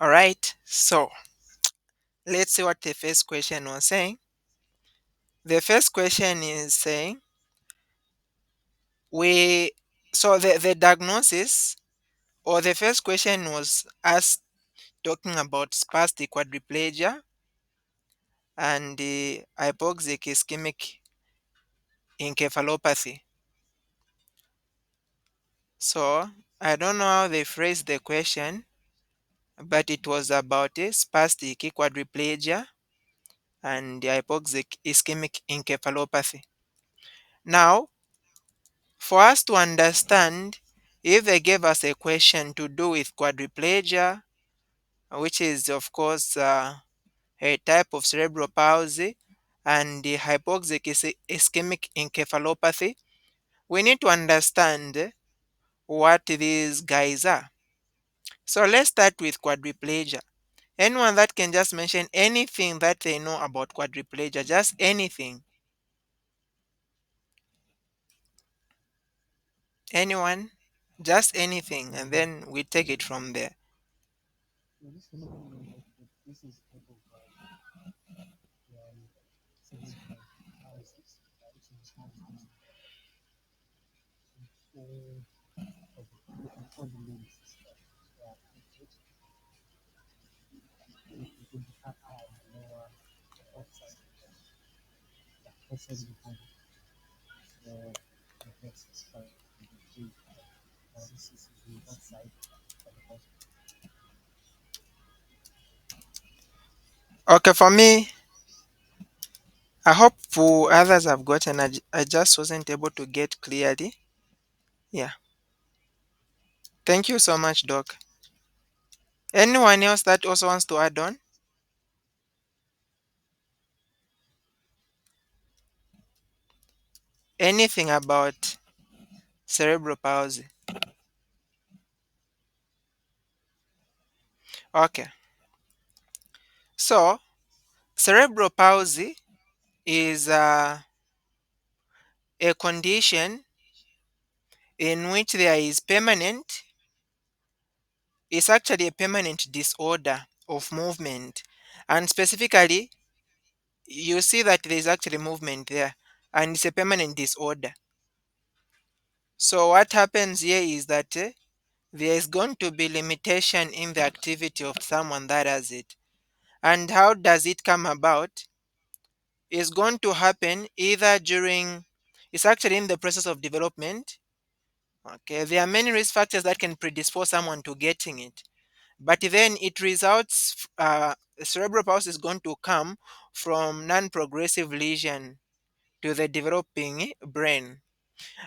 All right, so let's see what the first question was saying. The first question is saying we the diagnosis, or the first question was us talking about spastic quadriplegia and the hypoxic ischemic encephalopathy. So I don't know how they phrased the question, but it was about a spastic quadriplegia and the hypoxic ischemic encephalopathy. Now, for us to understand, if they gave us a question to do with quadriplegia, which is of course a type of cerebral palsy, and the hypoxic ischemic encephalopathy, we need to understand what these guys are. So let's start with quadriplegia. Anyone that can just mention anything that they know about quadriplegia, just anything. Anyone? Just anything, and then we take it from there. Okay, for me, I hope for others have gotten. I just wasn't able to get clearly. Yeah. Thank you so much, Doc. Anyone else that also wants to add on? Anything about cerebral palsy? Okay. So, cerebral palsy is a condition in which there is permanent, it's actually a permanent disorder of movement. And specifically, you see that there is actually movement there, and it's a permanent disorder. So, what happens here is that there is going to be limitation in the activity of someone that has it. And how does it come about? It's going to happen either during, it's actually in the process of development. Okay, there are many risk factors that can predispose someone to getting it, but then it results, cerebral palsy is going to come from non-progressive lesion to the developing brain.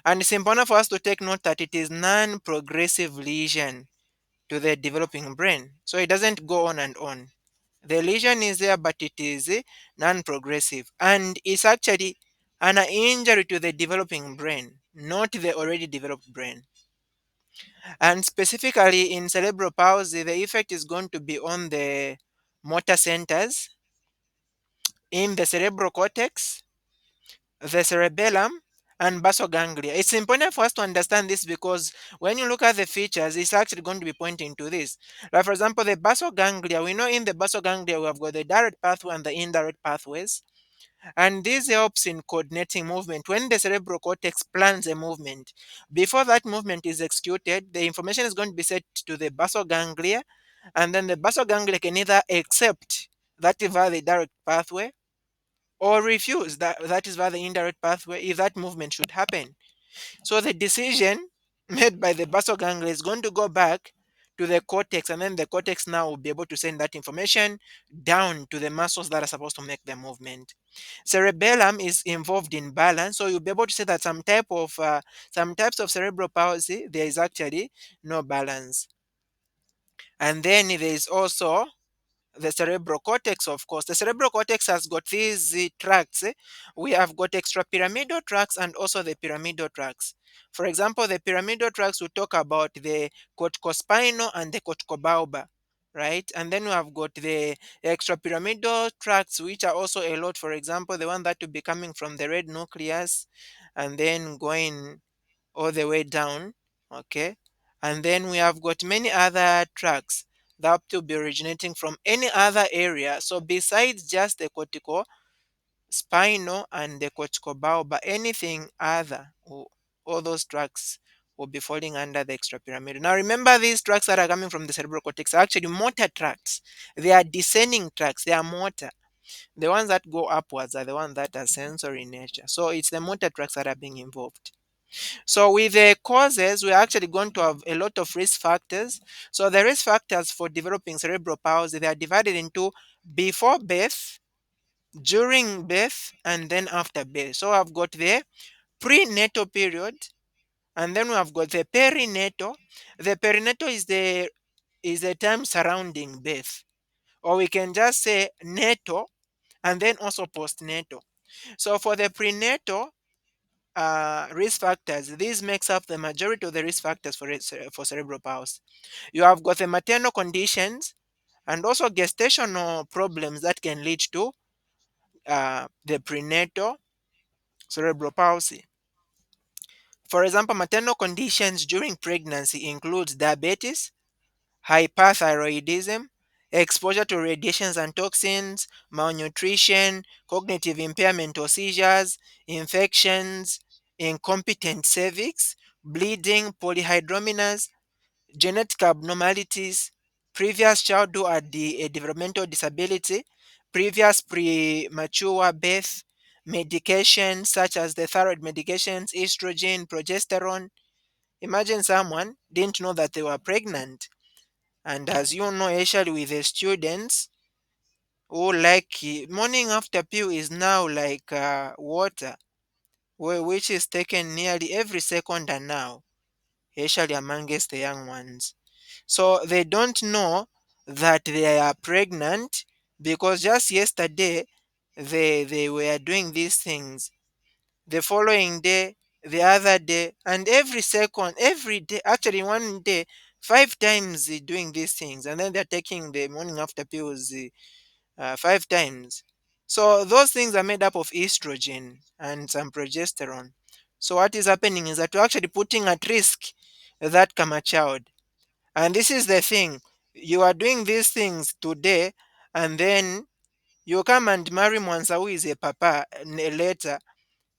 And it's important for us to take note that it is non-progressive lesion to the developing brain. So it doesn't go on and on. The lesion is there, but it is non-progressive, and it's actually an injury to the developing brain, not the already developed brain. And specifically in cerebral palsy, the effect is going to be on the motor centers in the cerebral cortex, the cerebellum, and basal ganglia. It's important for us to understand this because when you look at the features, it's actually going to be pointing to this. Like, for example, the basal ganglia, we know in the basal ganglia we have got the direct pathway and the indirect pathways. And this helps in coordinating movement. When the cerebral cortex plans a movement, before that movement is executed, the information is going to be sent to the basal ganglia, and then the basal ganglia can either accept that via the direct pathway or refuse that is via the indirect pathway if that movement should happen. So the decision made by the basal ganglia is going to go back to the cortex, and then the cortex now will be able to send that information down to the muscles that are supposed to make the movement. Cerebellum is involved in balance, so you'll be able to say that some types of cerebral palsy there is actually no balance. And then there is also the cerebral cortex. Of course, the cerebral cortex has got these tracts. We have got extrapyramidal tracts and also the pyramidal tracts. For example, the pyramidal tracts will talk about the corticospinal and the corticobulbar, right? And then we have got the extrapyramidal tracts, which are also a lot. For example, the one that will be coming from the red nucleus and then going all the way down. Okay, and then we have got many other tracks. that will be originating from any other area. So besides just the cortical spinal and the cortical bulbar, anything other, all those tracts will be falling under the extrapyramidal. Now remember, these tracts that are coming from the cerebral cortex are actually motor tracts. They are descending tracts. They are motor. The ones that go upwards are the ones that are sensory in nature. So it's the motor tracts that are being involved. So with the causes, we're actually going to have a lot of risk factors. So the risk factors for developing cerebral palsy, they are divided into before birth, during birth, and then after birth. So I've got the prenatal period, and then we have got the perinatal. The perinatal is the time surrounding birth, or we can just say natal, and then also postnatal. So for the prenatal risk factors, this makes up the majority of the risk factors for cerebral palsy. You have got the maternal conditions and also gestational problems that can lead to the prenatal cerebral palsy. For example, maternal conditions during pregnancy includes diabetes, hyperthyroidism, exposure to radiations and toxins, malnutrition, cognitive impairment or seizures, infections, incompetent cervix, bleeding, polyhydramnios, genetic abnormalities, previous childhood or a developmental disability, previous premature birth, medications such as the thyroid medications, estrogen, progesterone. Imagine someone didn't know that they were pregnant. And as you know, especially with the students who like morning after pill is now like water, which is taken nearly every second and now, especially amongst the young ones. So they don't know that they are pregnant because just yesterday they were doing these things. The following day, the other day, and every second, every day, actually one day, 5 times doing these things, and then they're taking the morning after pills 5 times. So those things are made up of estrogen and some progesterone. So what is happening is that you're actually putting at risk that karma child. And this is the thing. You are doing these things today, and then you come and marry Mwanza who is a papa later.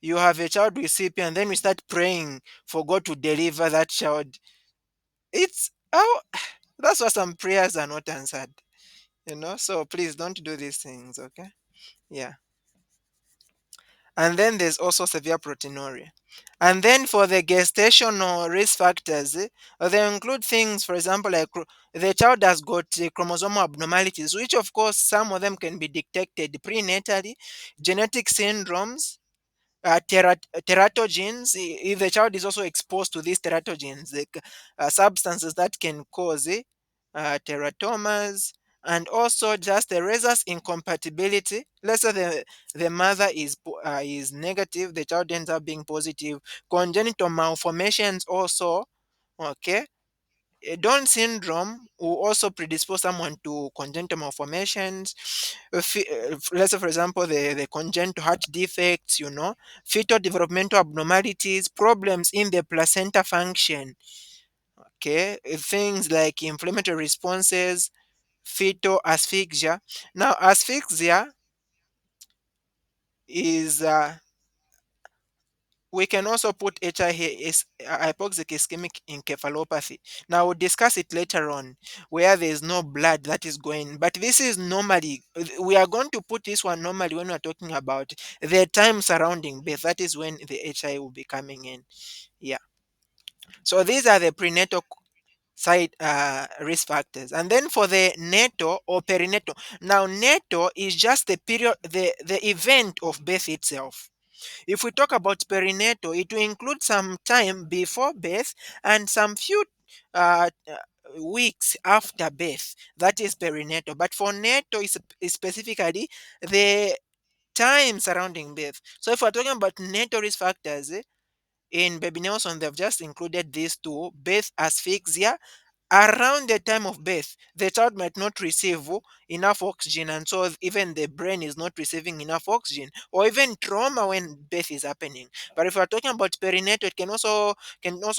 You have a child with CP, and then we start praying for God to deliver that child. It's oh, that's why some prayers are not answered. So please don't do these things, okay? Yeah. And then there's also severe proteinuria. And then for the gestational risk factors, they include things, for example, like the child has got chromosomal abnormalities, which of course some of them can be detected prenatally, genetic syndromes, teratogens. If the child is also exposed to these teratogens, like substances that can cause teratomas, and also just the rhesus incompatibility. Let's say the mother is negative, the child ends up being positive. Congenital malformations also, okay. Down syndrome will also predispose someone to congenital malformations. Let's say, for example, the congenital heart defects, fetal developmental abnormalities, problems in the placenta function. Okay, things like inflammatory responses, fetal asphyxia. Now, asphyxia is we can also put hypoxic ischemic encephalopathy. Now we'll discuss it later on, where there is no blood that is going. But this is normally, we are going to put this one normally when we're talking about the time surrounding birth. That is when the HI will be coming in. Yeah. So these are the prenatal side risk factors. And then for the natal or perinatal. Now natal is just the period, the event of birth itself. If we talk about perinatal, it will include some time before birth and some few weeks after birth. That is perinatal. But for natal, is specifically the time surrounding birth. So if we're talking about natal risk factors, in Baby Nelson, they've just included these two: birth asphyxia. Around the time of birth, the child might not receive enough oxygen, and so even the brain is not receiving enough oxygen, or even trauma when birth is happening. But if we're talking about perinatal, it can also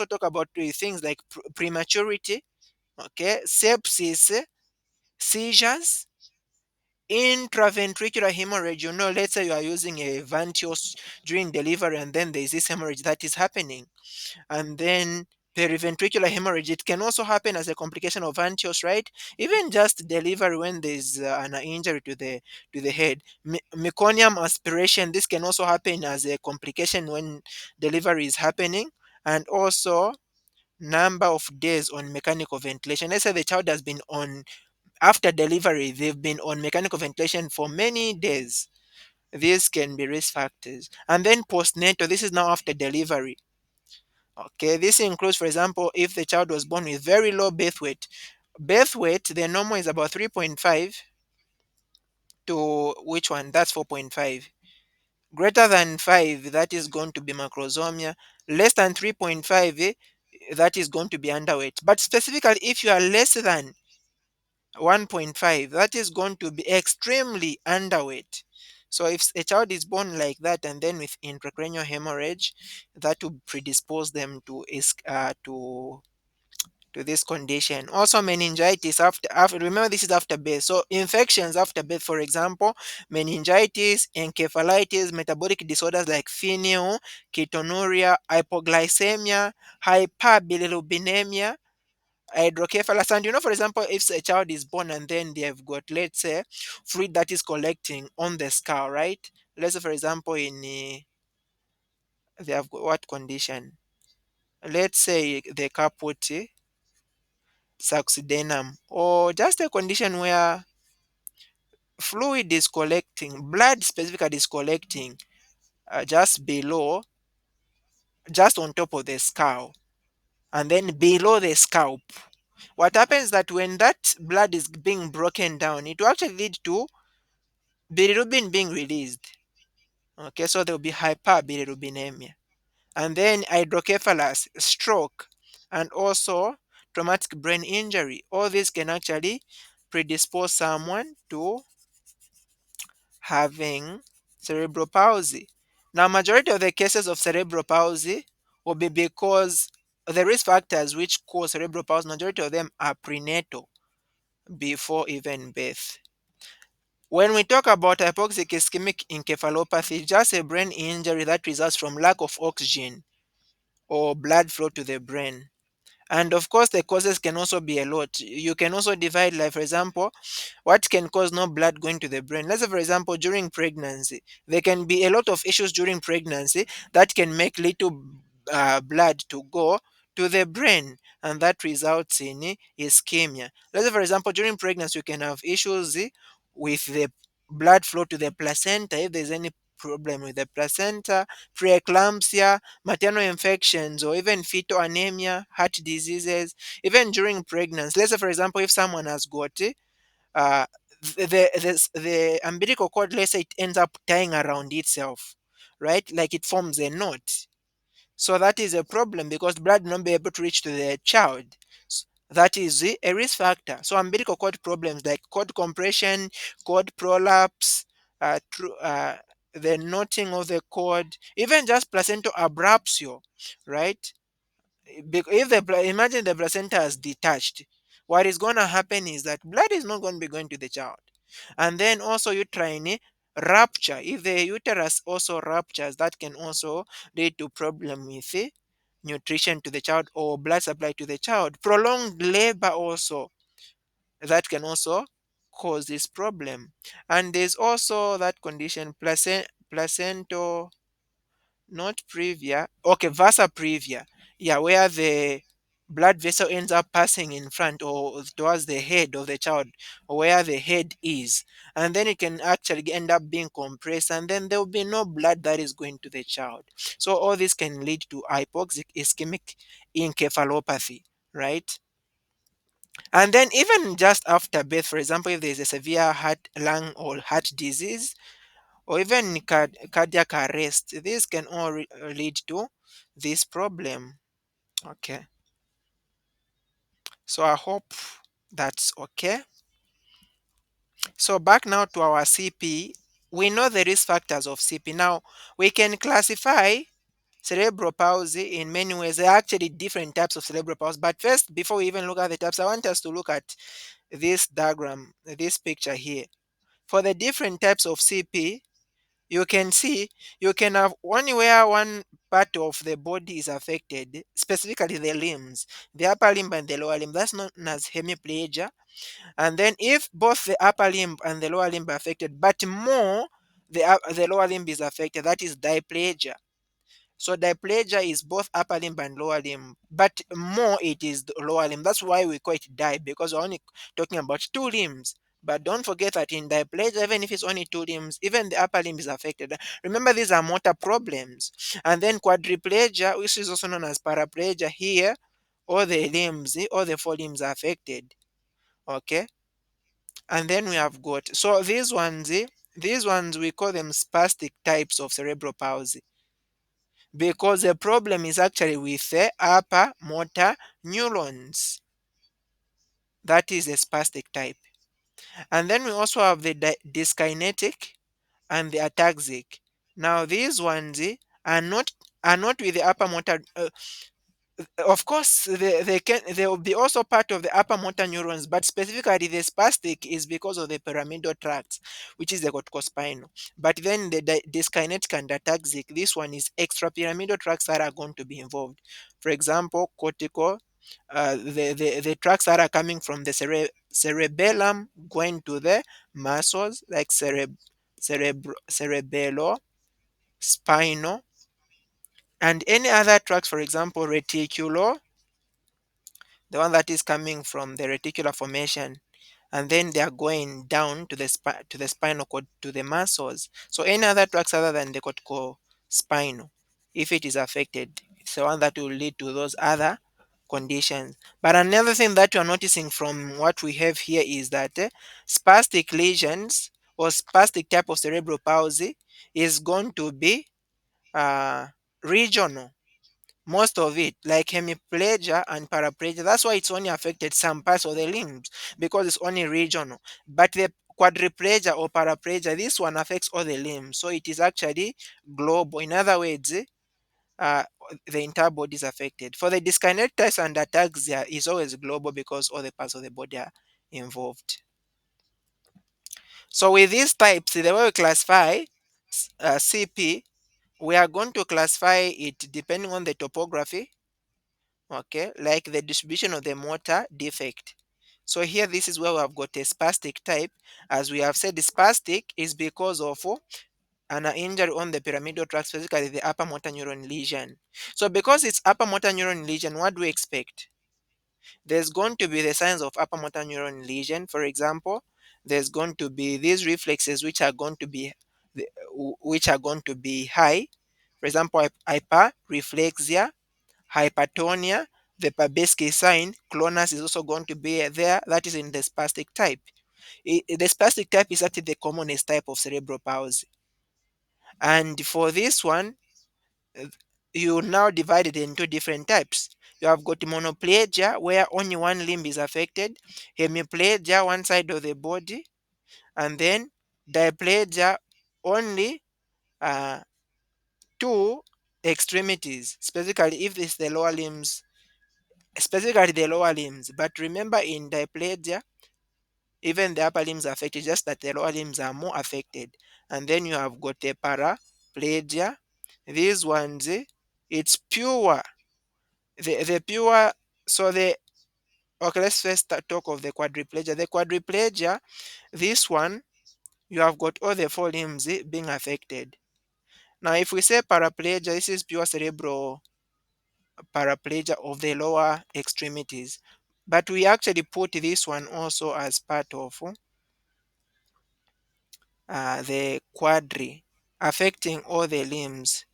talk about things like prematurity, okay, sepsis, seizures, intraventricular hemorrhage. Let's say you are using a Vantios during delivery and then there's this hemorrhage that is happening. And then periventricular hemorrhage, it can also happen as a complication of Vantios, right? Even just delivery when there's an injury to the head. Meconium aspiration, this can also happen as a complication when delivery is happening. And also number of days on mechanical ventilation. Let's say the child has been on, after delivery, they've been on mechanical ventilation for many days. These can be risk factors. And then postnatal, this is now after delivery. Okay, this includes, for example, if the child was born with very low birth weight. Birth weight, the normal is about 3.5 to which one? That's 4.5. Greater than 5, that is going to be macrosomia. Less than 3.5, that is going to be underweight. But specifically, if you are less than 1.5, that is going to be extremely underweight. So if a child is born like that and then with intracranial hemorrhage, that will predispose them to this condition. Also meningitis after, remember this is after birth. So infections after birth, for example, meningitis, encephalitis, metabolic disorders like phenil, ketonuria, hypoglycemia, hyperbilirubinemia, hydrocephalus. And for example, if a child is born and then they have got, let's say, fluid that is collecting on the skull, right? Let's say, for example, they have got what condition? Let's say the caput succedaneum, or just a condition where fluid is collecting, blood specifically is collecting just below, just on top of the skull, and then below the scalp. What happens that when that blood is being broken down, it will actually lead to bilirubin being released. Okay, so there will be hyperbilirubinemia. And then hydrocephalus, stroke, and also traumatic brain injury. All this can actually predispose someone to having cerebral palsy. Now, majority of the cases of cerebral palsy will be because the risk factors which cause cerebral palsy, majority of them are prenatal, before even birth. When we talk about hypoxic ischemic encephalopathy, just a brain injury that results from lack of oxygen or blood flow to the brain. And of course, the causes can also be a lot. You can also divide, like, for example, what can cause no blood going to the brain. Let's say, for example, during pregnancy, there can be a lot of issues during pregnancy that can make little blood to go to the brain, and that results in ischemia. Let's say, for example, during pregnancy, you can have issues with the blood flow to the placenta. If there's any problem with the placenta, preeclampsia, maternal infections, or even fetal anemia, heart diseases, even during pregnancy. Let's say, for example, if someone has got uh, the umbilical cord, let's say it ends up tying around itself, right? Like it forms a knot. So that is a problem because blood will not be able to reach to the child. That is a risk factor. So umbilical cord problems like cord compression, cord prolapse, the knotting of the cord, even just placental abruptio, right? If imagine the placenta is detached, what is going to happen is that blood is not going to be going to the child. And then also uterine rupture, if the uterus also ruptures, that can also lead to problem with nutrition to the child or blood supply to the child. Prolonged labor also, that can also cause this problem. And there's also that condition, placental, not previa. Okay, vasa previa. Yeah, where the blood vessel ends up passing in front or towards the head of the child, or where the head is. And then it can actually end up being compressed, and then there will be no blood that is going to the child. So all this can lead to hypoxic ischemic encephalopathy, right? And then even just after birth, for example, if there's a severe heart, lung, or heart disease, or even cardiac arrest. This can all lead to this problem. Okay, so I hope that's okay. So back now to our CP. We know the risk factors of CP. Now we can classify cerebral palsy in many ways. There are actually different types of cerebral palsy. But first, before we even look at the types, I want us to look at this diagram, this picture here. For the different types of CP, you can see you can have only where one part of the body is affected, specifically the limbs, the upper limb and the lower limb. That's known as hemiplegia. And then if both the upper limb and the lower limb are affected, but more the lower limb is affected, that is diplegia. So diplegia is both upper limb and lower limb, but more it is the lower limb. That's why we call it di, because we're only talking about two limbs. But don't forget that in diplegia, even if it's only two limbs, even the upper limb is affected. Remember, these are motor problems. And then quadriplegia, which is also known as paraplegia, here all the limbs, all the four limbs are affected. Okay, and then we have got, so these ones we call them spastic types of cerebral palsy, because the problem is actually with the upper motor neurons. That is a spastic type. And then we also have the dyskinetic and the ataxic. Now these ones are not with the upper motor. Of course, they will be also part of the upper motor neurons, but specifically the spastic is because of the pyramidal tracts, which is the corticospinal. But then the dyskinetic and ataxic, this one is extrapyramidal tracts that are going to be involved. For example, cortical, the tracts that are coming from the cerebellum going to the muscles, like cerebello, spinal, and any other tracts, for example, reticular, the one that is coming from the reticular formation, and then they are going down to the to the spinal cord, to the muscles. So any other tracts other than the cortical spinal, if it is affected, it's the one that will lead to those other conditions. But another thing that you are noticing from what we have here is that spastic lesions or spastic type of cerebral palsy is going to be uh, regional. Most of it, like hemiplegia and paraplegia, that's why it's only affected some parts of the limbs, because it's only regional. But the quadriplegia or paraplegia, this one affects all the limbs, so it is actually global. In other words, uh, the entire body is affected. For the dyskinetic and ataxia, is always global because all the parts of the body are involved. So with these types, the way we classify CP, we are going to classify it depending on the topography, okay, like the distribution of the motor defect. So here, this is where we have got a spastic type. As we have said, the spastic is because of an injury on the pyramidal tract, specifically the upper motor neuron lesion. So because it's upper motor neuron lesion, what do we expect? There's going to be the signs of upper motor neuron lesion. For example, there's going to be these reflexes which are going to be high. For example, hyperreflexia, hypertonia, the Babinski sign, clonus is also going to be there. That is in the spastic type. The spastic type is actually the commonest type of cerebral palsy. And for this one, uh, you now divide it into different types. You have got monoplegia, where only one limb is affected, hemiplegia, one side of the body, and then diplegia, only uh, two extremities, specifically if it's the lower limbs, specifically the lower limbs. But remember, in diplegia, even the upper limbs are affected, just that the lower limbs are more affected. And then you have got a paraplegia. These ones, it's pure. The pure, so the, okay, let's first talk of the quadriplegia. The quadriplegia, this one, you have got all the four limbs being affected. Now, if we say paraplegia, this is pure cerebral paraplegia of the lower extremities. But we actually put this one also as part of the quadri, affecting all the limbs.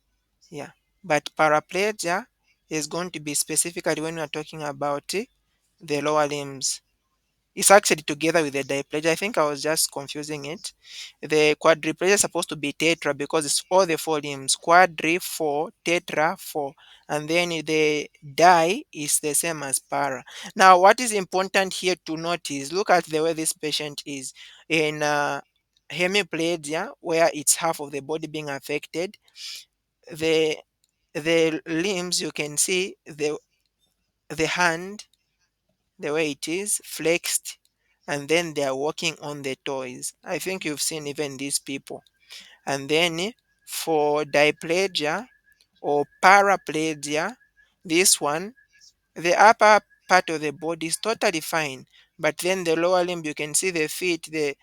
Yeah. But paraplegia is going to be specifically when we are talking about the lower limbs. It's actually together with the diplegia. I think I was just confusing it. The quadriplegia is supposed to be tetra because it's all the four limbs. Quadri, four, tetra, four. And then the di is the same as para. Now, what is important here to note is, look at the way this patient is. In hemiplegia, where it's half of the body being affected, the the limbs, you can see the hand, the way it is flexed, and then they are walking on the toys. I think you've seen even these people. And then for diplegia or paraplegia, this one, the upper part of the body is totally fine, but then the lower limb, you can see the feet, the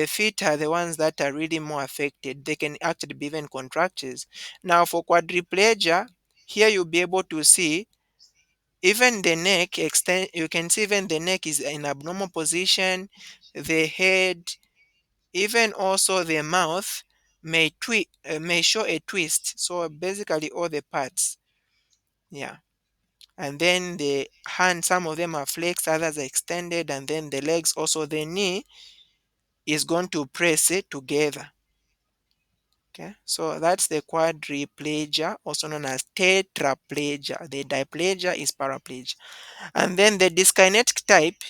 feet are the ones that are really more affected. They can actually be even contractures. Now for quadriplegia, here you'll be able to see even the neck extend. You can see even the neck is in abnormal position, the head, even also the mouth may show a twist. So basically all the parts. Yeah. And then the hand, some of them are flexed, others are extended, and then the legs also, the knee is going to press it together. Okay, so that's the quadriplegia, also known as tetraplegia. The diplegia is paraplegia. And then the dyskinetic type,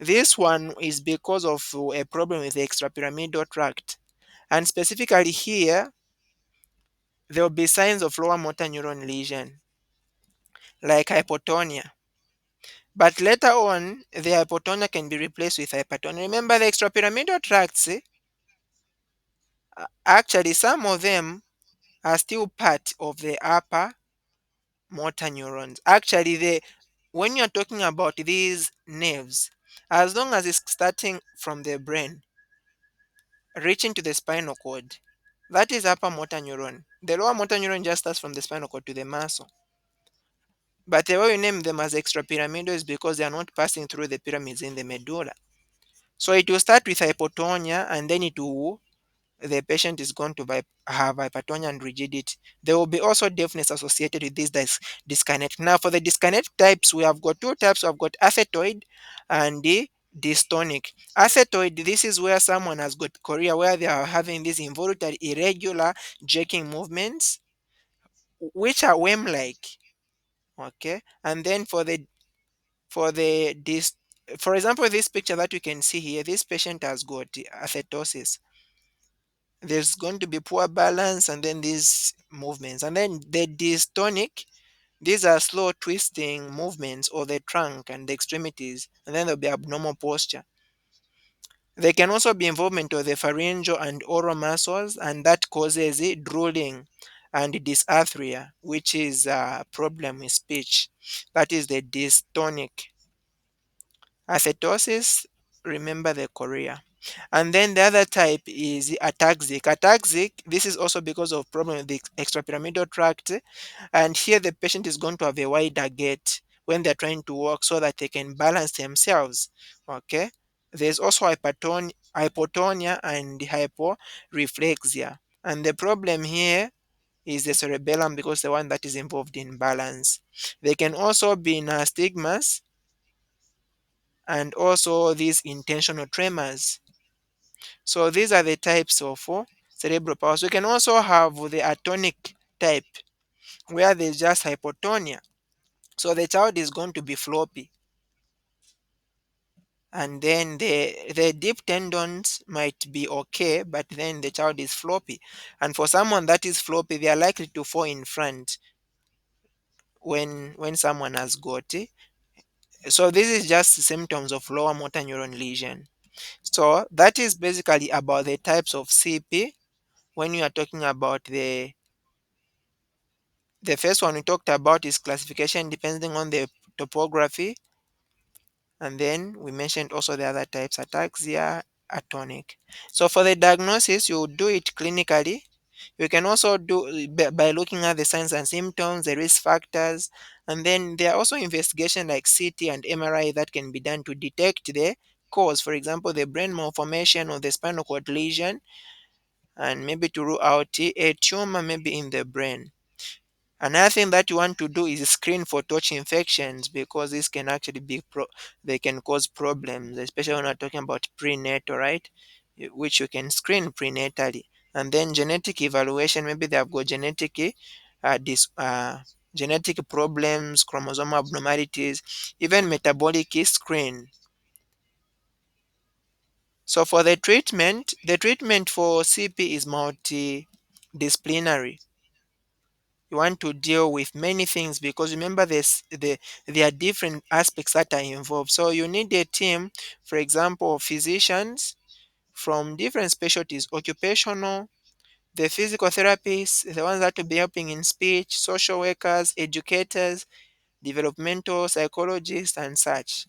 this one is because of a problem with the extrapyramidal tract. And specifically here, there will be signs of lower motor neuron lesion, like hypotonia. But later on, the hypotonia can be replaced with hypertonia. Remember, the extrapyramidal tracts, actually, some of them are still part of the upper motor neurons. Actually, when you're talking about these nerves, as long as it's starting from the brain, reaching to the spinal cord, that is upper motor neuron. The lower motor neuron just starts from the spinal cord to the muscle. But the way we name them as extrapyramidal is because they are not passing through the pyramids in the medulla. So it will start with hypotonia, and then the patient is going to have hypertonia and rigidity. There will be also deafness associated with this dyskinetic. Now, for the dyskinetic types, we have got two types. We've got athetoid and the dystonic. Athetoid, this is where someone has got chorea, where they are having these involuntary irregular jerking movements, which are worm-like. Okay, and then for the dys for example, this picture that you can see here, this patient has got athetosis. There's going to be poor balance and then these movements. And then the dystonic, these are slow twisting movements of the trunk and the extremities, and then there'll be abnormal posture. There can also be involvement of the pharyngeal and oral muscles, and that causes drooling and dysarthria, which is a problem with speech. That is the dystonic. Athetosis, remember the chorea. And then the other type is ataxic. Ataxic, this is also because of problem with the extrapyramidal tract. And here the patient is going to have a wider gait when they're trying to walk so that they can balance themselves. Okay. There's also hypotonia and hyporeflexia. And the problem here is the cerebellum because the one that is involved in balance. They can also be nystagmus and also these intentional tremors. So these are the types of cerebral palsy. We can also have the atonic type where there's just hypotonia. So the child is going to be floppy. And then the deep tendons might be okay, but then the child is floppy. And for someone that is floppy, they are likely to fall in front when someone has got it. So this is just symptoms of lower motor neuron lesion. So that is basically about the types of CP. When you are talking about the first one we talked about is classification depending on the topography, and then we mentioned also the other types, ataxia, atonic. So for the diagnosis, you do it clinically. You can also do by looking at the signs and symptoms, the risk factors, and then there are also investigations like CT and MRI that can be done to detect the cause. For example, the brain malformation or the spinal cord lesion, and maybe to rule out a tumor maybe in the brain. Another thing that you want to do is screen for touch infections because this can actually they can cause problems, especially when we're talking about prenatal, right? Which you can screen prenatally. And then genetic evaluation, maybe they have got genetic problems, chromosome abnormalities, even metabolic screen. So for the treatment for CP is multidisciplinary. You want to deal with many things because remember there are different aspects that are involved. So you need a team, for example, physicians from different specialties, occupational, the physical therapists, the ones that will be helping in speech, social workers, educators, developmental psychologists, and such.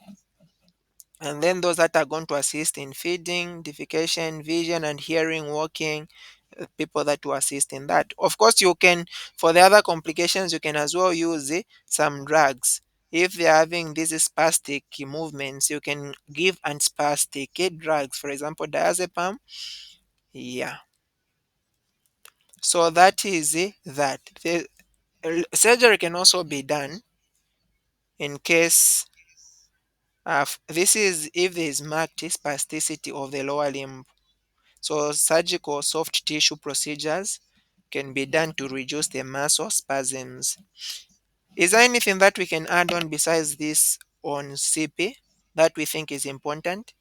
And then those that are going to assist in feeding, defecation, vision, and hearing, walking, people that will assist in that. Of course, you can, for the other complications, you can as well use some drugs. If they're having these spastic movements, you can give antispastic drugs, for example, diazepam. Yeah. So that is that. The surgery can also be done in case of this is if there is marked spasticity of the lower limb. So surgical soft tissue procedures can be done to reduce the muscle spasms. Is there anything that we can add on besides this on CP that we think is important?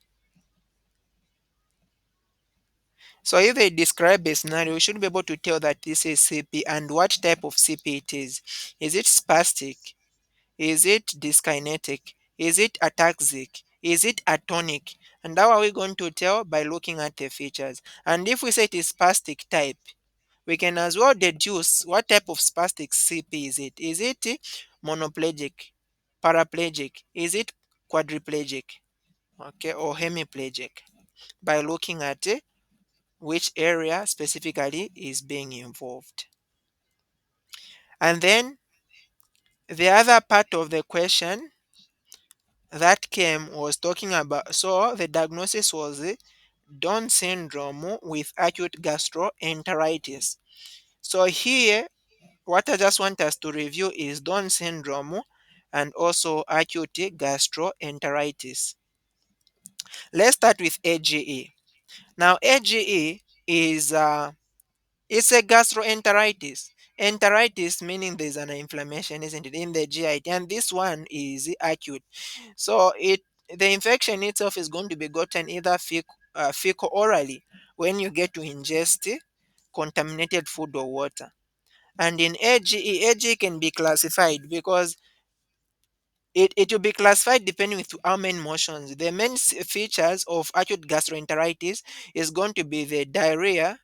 So if they describe a scenario, we should be able to tell that this is CP and what type of CP it is. Is it spastic? Is it dyskinetic? Is it ataxic? Is it atonic? And how are we going to tell? By looking at the features. And if we say it is spastic type, we can as well deduce what type of spastic CP is it. Is it monoplegic, paraplegic? Is it quadriplegic? Okay, or hemiplegic? By looking at which area specifically is being involved. And then the other part of the question that came was talking about, so the diagnosis was Down syndrome with acute gastroenteritis. So here, what I just want us to review is Down syndrome and also acute gastroenteritis. Let's start with AGE. Now, AGE is it's a gastroenteritis. Enteritis meaning there's an inflammation, isn't it, in the GIT, and this one is acute. So the infection itself is going to be gotten either fecal orally when you get to ingest contaminated food or water. And in AGE can be classified because it will be classified depending with how many motions. The main features of acute gastroenteritis is going to be the diarrhea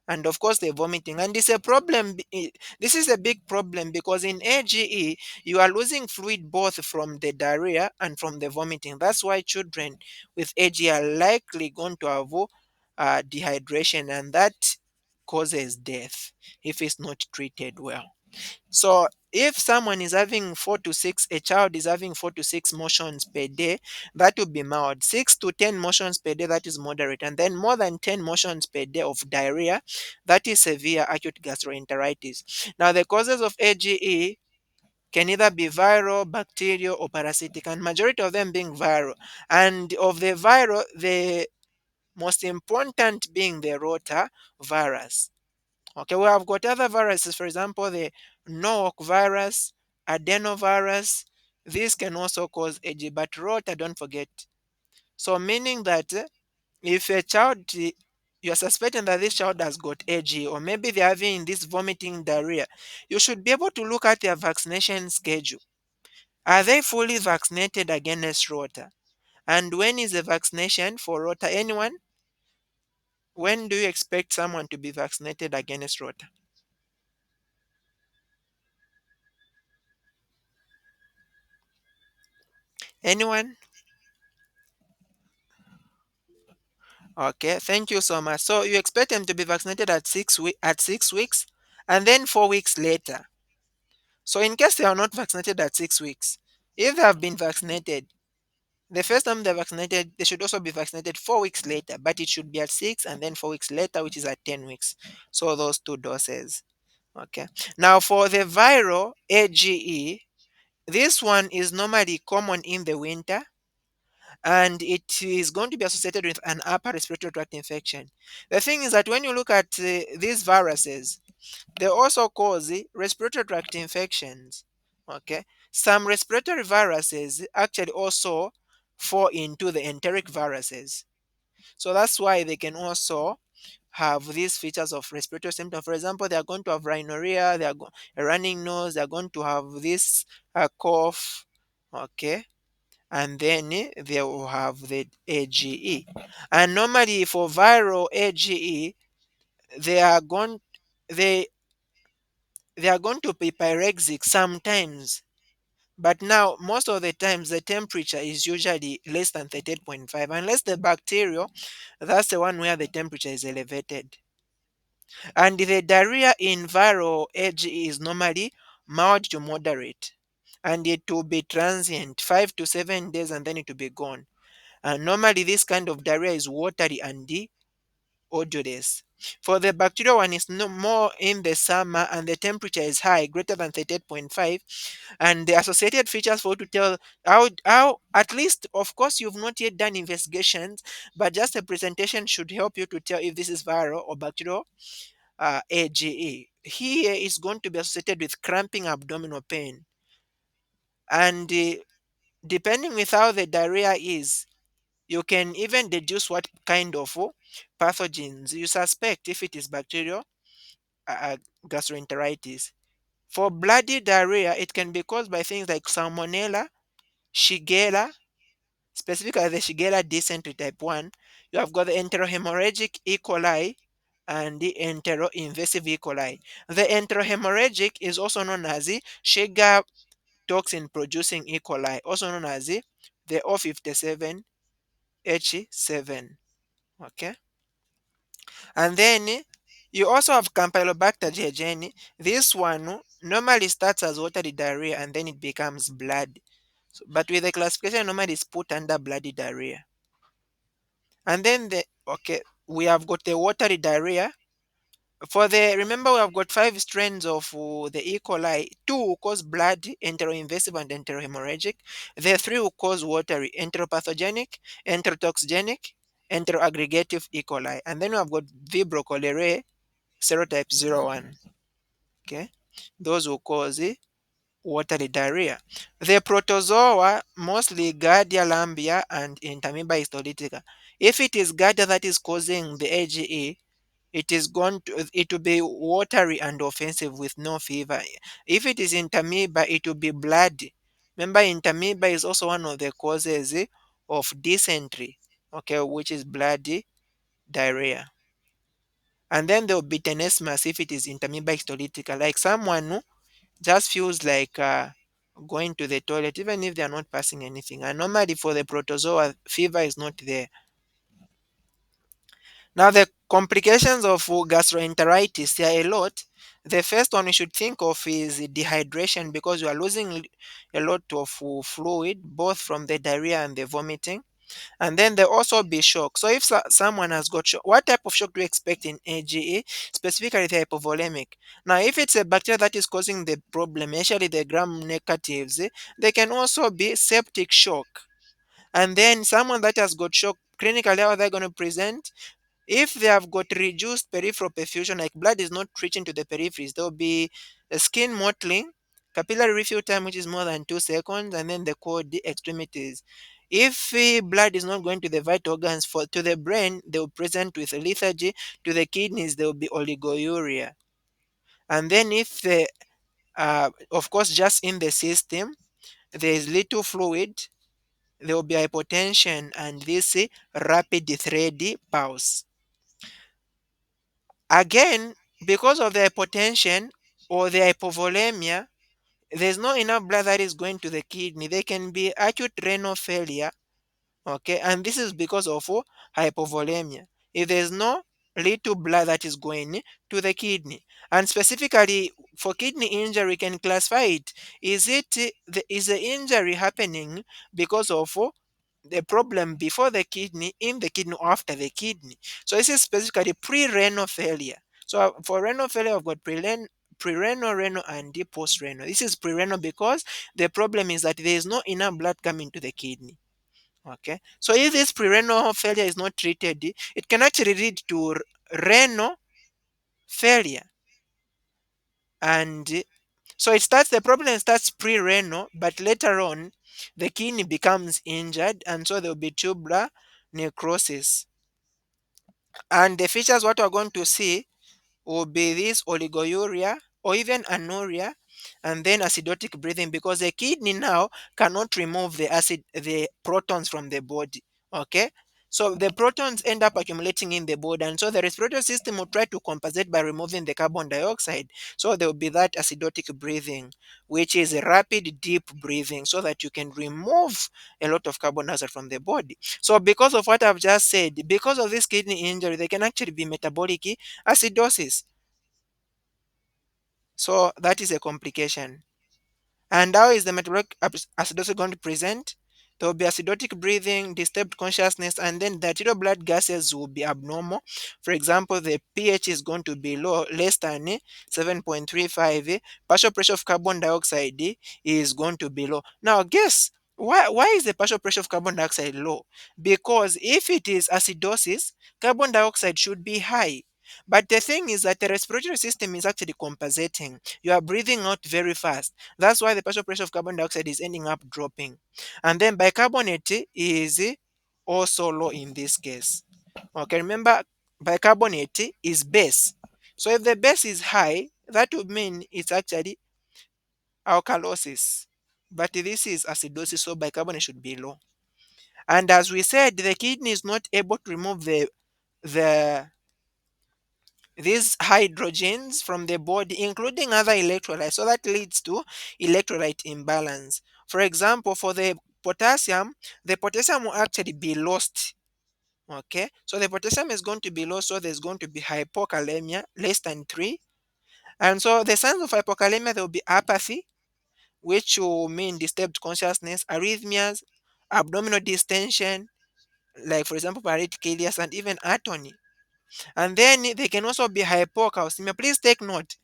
and of course the vomiting, and it's a problem. This is a big problem because in AGE you are losing fluid both from the diarrhea and from the vomiting. That's why children with AGE are likely going to have dehydration, and that causes death if it's not treated well. So if someone is having 4 to 6, a child is having 4 to 6 motions per day, that would be mild. 6 to 10 motions per day, that is moderate. And then more than 10 motions per day of diarrhea, that is severe acute gastroenteritis. Now, the causes of AGE can either be viral, bacterial, or parasitic, and majority of them being viral. And of the viral, the most important being the rotavirus. Okay, we have got other viruses, for example, the Norwalk virus, adenovirus. This can also cause AG, but rota, don't forget. So, meaning that if a child, you're suspecting that this child has got AG, or maybe they're having this vomiting diarrhea, you should be able to look at their vaccination schedule. Are they fully vaccinated against rota? And when is the vaccination for rota? Anyone? When do you expect someone to be vaccinated against rota? Anyone? Okay, thank you so much. So you expect them to be vaccinated at 6 weeks and then 4 weeks later. So in case they are not vaccinated at 6 weeks, if they have been vaccinated, the first time they're vaccinated, they should also be vaccinated 4 weeks later, but it should be at 6 and then 4 weeks later, which is at 10 weeks. So those two doses. Okay. Now for the viral AGE, this one is normally common in the winter and it is going to be associated with an upper respiratory tract infection. The thing is that when you look at these viruses, they also cause respiratory tract infections. Okay, some respiratory viruses actually also fall into the enteric viruses, so that's why they can also have these features of respiratory symptoms. For example, they are going to have rhinorrhea, a running nose, they are going to have this cough, okay, and then they will have the AGE. And normally for viral AGE, they are going they they are going to be pyrexic sometimes. But now, most of the times, the temperature is usually less than 38.5, unless the bacterial, that's the one where the temperature is elevated. And the diarrhea in viral AGE is normally mild to moderate. And it will be transient, 5 to 7 days, and then it will be gone. And normally, this kind of diarrhea is watery and odorless. For the bacterial one, it's no more in the summer, and the temperature is high, greater than 38.5, and the associated features for you to tell how at least, of course, you've not yet done investigations, but just a presentation should help you to tell if this is viral or bacterial AGE. Here is going to be associated with cramping abdominal pain, and depending with how the diarrhea is, you can even deduce what kind of pathogens you suspect if it is bacterial uh, gastroenteritis. For bloody diarrhea, it can be caused by things like salmonella, Shigella, specifically the Shigella dysentery type 1. You have got the enterohemorrhagic E. coli and the enteroinvasive E. coli. The enterohemorrhagic is also known as the Shiga toxin producing E. coli, also known as the O57H7. Okay. And then you also have Campylobacter jejuni. This one normally starts as watery diarrhea and then it becomes blood. But with the classification, normally it's put under bloody diarrhea. And then we have got the watery diarrhea. Remember, we have got five strains of the E. coli. Two will cause blood, enteroinvasive and enterohemorrhagic. The three will cause watery, enteropathogenic, enterotoxigenic, enteroaggregative E. coli. And then we have got Vibrio cholerae serotype 01. Okay, those will cause watery diarrhea. The protozoa, mostly Giardia lambia and Entamoeba histolytica. If it is Giardia that is causing the AGE, it will be watery and offensive with no fever. If it is Entamoeba, it will be bloody. Remember, Entamoeba is also one of the causes of dysentery, okay, which is bloody diarrhea. And then there will be tenesmus if it is Entamoeba histolytica, like someone who just feels like going to the toilet, even if they are not passing anything. And normally for the protozoa, fever is not there. Now, the complications of gastroenteritis, there are a lot. The first one we should think of is dehydration, because you are losing a lot of fluid, both from the diarrhea and the vomiting. And then there also be shock. So if someone has got shock, what type of shock do you expect in AGE, specifically the hypovolemic? Now, if it's a bacteria that is causing the problem, especially the gram negatives, they can also be septic shock. And then someone that has got shock, clinically, how are they going to present? If they have got reduced peripheral perfusion, like blood is not reaching to the peripheries, there will be a skin mottling, capillary refill time, which is more than 2 seconds, and then the cold extremities. If blood is not going to the vital organs, to the brain, they will present with lethargy. To the kidneys, there will be oliguria. And then if of course, just in the system, there is little fluid, there will be hypotension and this rapid thread pulse. Again, because of the hypotension or the hypovolemia, there's not enough blood that is going to the kidney. There can be acute renal failure, okay, and this is because of hypovolemia. If there's no little blood that is going to the kidney, and specifically for kidney injury, we can classify it. Is the injury happening because of the problem before the kidney, in the kidney, or after the kidney? So this is specifically pre-renal failure. So for renal failure, I've got pre-renal, renal, and post-renal. This is pre-renal because the problem is that there is not enough blood coming to the kidney. Okay, so if this pre-renal failure is not treated, it can actually lead to renal failure. And so the problem starts pre-renal, but later on, the kidney becomes injured, and so there will be tubular necrosis. And the features what we're going to see will be this oliguria or even anuria, and then acidotic breathing, because the kidney now cannot remove the protons from the body. Okay, so the protons end up accumulating in the body, and so the respiratory system will try to compensate by removing the carbon dioxide. So there will be that acidotic breathing, which is a rapid deep breathing, so that you can remove a lot of carbon dioxide from the body. So because of what I've just said, because of this kidney injury, there can actually be metabolic acidosis. So that is a complication. And how is the metabolic acidosis going to present? There will be acidotic breathing, disturbed consciousness, and then the arterial blood gases will be abnormal. For example, the pH is going to be low, less than 7.35. Partial pressure of carbon dioxide is going to be low. Now, guess why is the partial pressure of carbon dioxide low? Because if it is acidosis, carbon dioxide should be high. But the thing is that the respiratory system is actually compensating. You are breathing out very fast. That's why the partial pressure of carbon dioxide is ending up dropping. And then bicarbonate is also low in this case. Okay, remember bicarbonate is base. So if the base is high, that would mean it's actually alkalosis. But this is acidosis, so bicarbonate should be low. And as we said, the kidney is not able to remove the these hydrogens from the body, including other electrolytes. So that leads to electrolyte imbalance. For example, for the potassium will actually be lost. Okay, so the potassium is going to be lost, so there's going to be hypokalemia less than 3. And so the signs of hypokalemia, there will be apathy, which will mean disturbed consciousness, arrhythmias, abdominal distension, like for example paralytic ileus, and even atony. And then they can also be hypocalcemia. Please take note.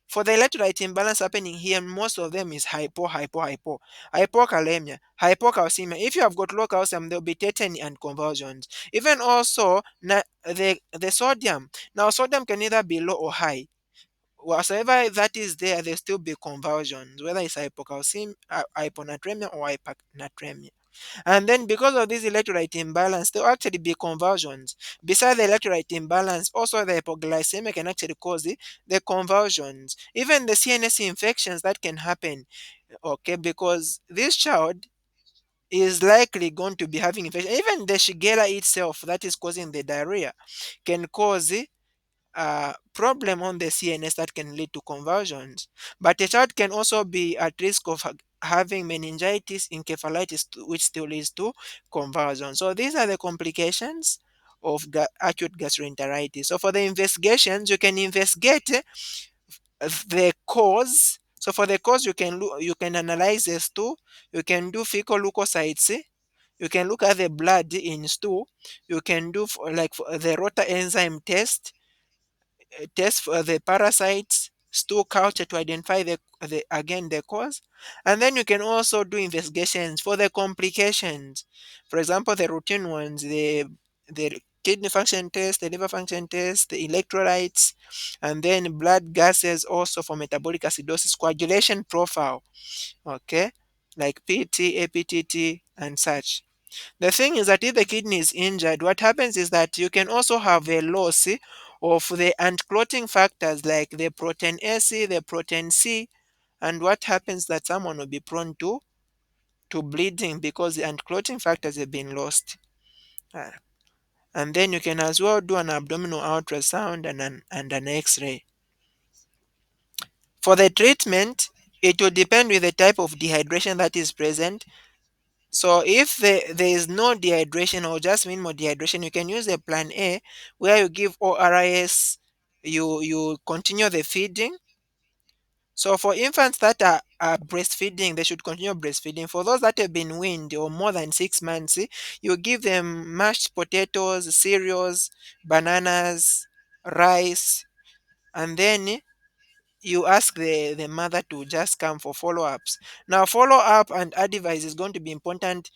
For the electrolyte imbalance happening here, most of them is hypokalemia, hypocalcemia. If you have got low calcium, there will be tetany and convulsions. Even also the sodium. Now, sodium can either be low or high. Whatsoever that is there, there still be convulsions, whether it's hypocalcemia, hyponatremia, or hypernatremia. And then because of this electrolyte imbalance, there will actually be convulsions. Besides the electrolyte imbalance, also the hypoglycemia can actually cause the convulsions. Even the CNS infections that can happen, okay, because this child is likely going to be having infection. Even the Shigella itself that is causing the diarrhea can cause problem on the CNS that can lead to convulsions. But a child can also be at risk of having meningitis, encephalitis, which still leads to convulsions. So these are the complications of acute gastroenteritis. So for the investigations, you can investigate the cause. So for the cause, you can analyze the stool. You can do fecal leukocytes. You can look at the blood in stool. You can do for the rota enzyme test for the parasites, stool culture to identify the cause, and then you can also do investigations for the complications. For example, the routine ones, the kidney function test, the liver function test, the electrolytes, and then blood gases also for metabolic acidosis, coagulation profile, okay, like PT, APTT, and such. The thing is that if the kidney is injured, what happens is that you can also have a loss of the anti-clotting factors like the protein AC, the protein C, and what happens that someone will be prone to bleeding because the anti-clotting factors have been lost. Uh, and then you can as well do an abdominal ultrasound and an X-ray. For the treatment, it will depend with the type of dehydration that is present. So if there is no dehydration or just minimal dehydration, you can use a plan A where you give ORIS, you continue the feeding. So for infants that are breastfeeding, they should continue breastfeeding. For those that have been weaned or more than 6 months, you give them mashed potatoes, cereals, bananas, rice, and then you ask the mother to just come for follow-ups. Now, follow-up and advice is going to be important.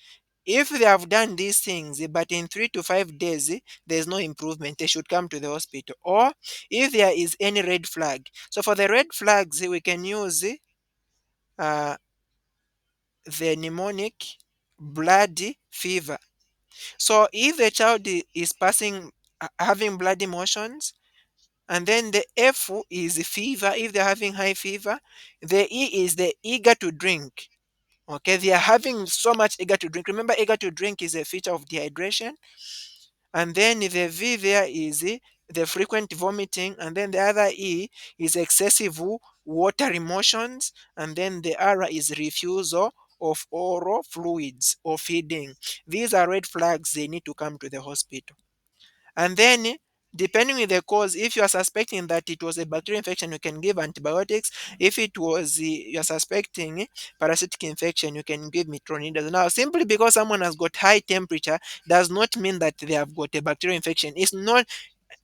If they have done these things, but in 3 to 5 days, there's no improvement, they should come to the hospital. Or if there is any red flag. So for the red flags, we can use uh, the pneumonic blood fever. So if the child is passing having bloody motions. And then the F is fever, if they're having high fever. The E is the eager to drink. Okay, they are having so much eager to drink. Remember, eager to drink is a feature of dehydration. And then the V there is the frequent vomiting. And then the other E is excessive water emotions. And then the R is refusal of oral fluids or feeding. These are red flags. They need to come to the hospital. And then, depending on the cause, if you are suspecting that it was a bacterial infection, you can give antibiotics. If it was you are suspecting parasitic infection, you can give metronidazole. Now, simply because someone has got high temperature does not mean that they have got a bacterial infection. It's not,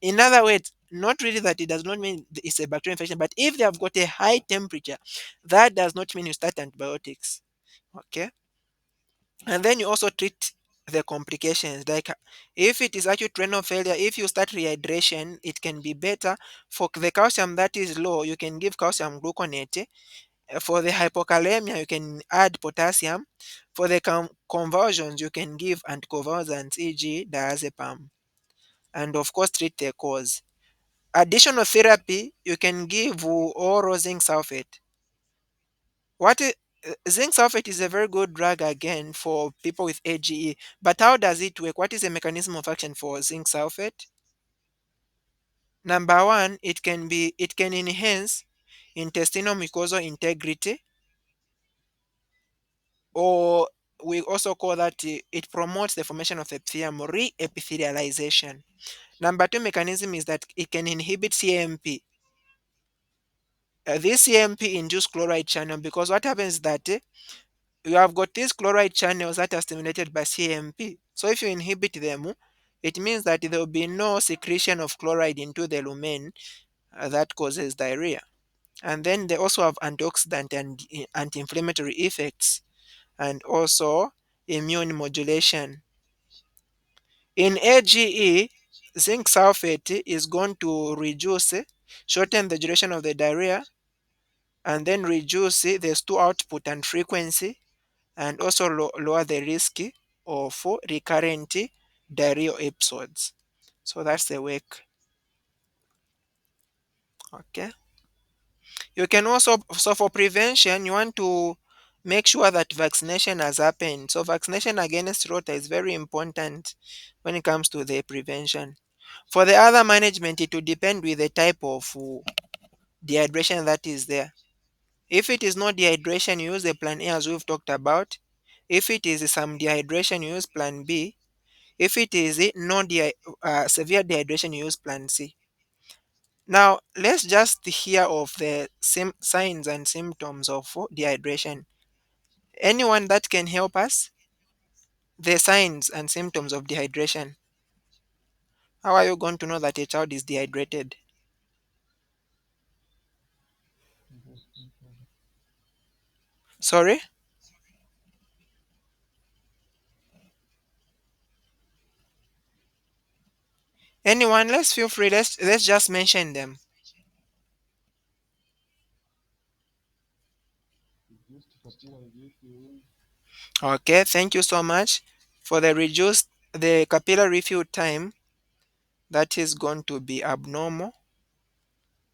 in other words, not really that it does not mean it's a bacterial infection, but if they have got a high temperature, that does not mean you start antibiotics. Okay. And then you also treat the complications. Like if it is acute renal failure, if you start rehydration, it can be better. For the calcium that is low, you can give calcium gluconate. For the hypokalemia, you can add potassium. For the convulsions, you can give anticonvulsants, e.g., diazepam. And of course, treat the cause. Additional therapy, you can give oral zinc sulfate. What I- Zinc sulfate is a very good drug again for people with AGE, but how does it work? What is the mechanism of action for zinc sulfate? Number one, it can enhance intestinal mucosal integrity, or we also call that it promotes the formation of epithelium re-epithelialization. Number two mechanism is that it can inhibit CAMP. This CAMP induce chloride channel, because what happens is that you have got these chloride channels that are stimulated by CMP. So if you inhibit them, it means that there will be no secretion of chloride into the lumen that causes diarrhea. And then they also have antioxidant and anti-inflammatory effects, and also immune modulation. In AGE, zinc sulfate is going to reduce, shorten the duration of the diarrhea, and then reduce the stool output and frequency, and also lower the risk of recurrent diarrhea episodes. So that's the work. Okay. You can also, so for prevention, you want to make sure that vaccination has happened. So vaccination against rota is very important when it comes to the prevention. For the other management, it will depend with the type of dehydration that is there. If it is not dehydration, you use the plan A as we've talked about. If it is some dehydration, you use plan B. If it is severe dehydration, you use plan C. Now, let's just hear of the signs and symptoms of dehydration. Anyone that can help us? The signs and symptoms of dehydration. How are you going to know that a child is dehydrated? Sorry? Anyone? Let's feel free. Let's just mention them. Okay, thank you so much for the capillary refill time. That is going to be abnormal.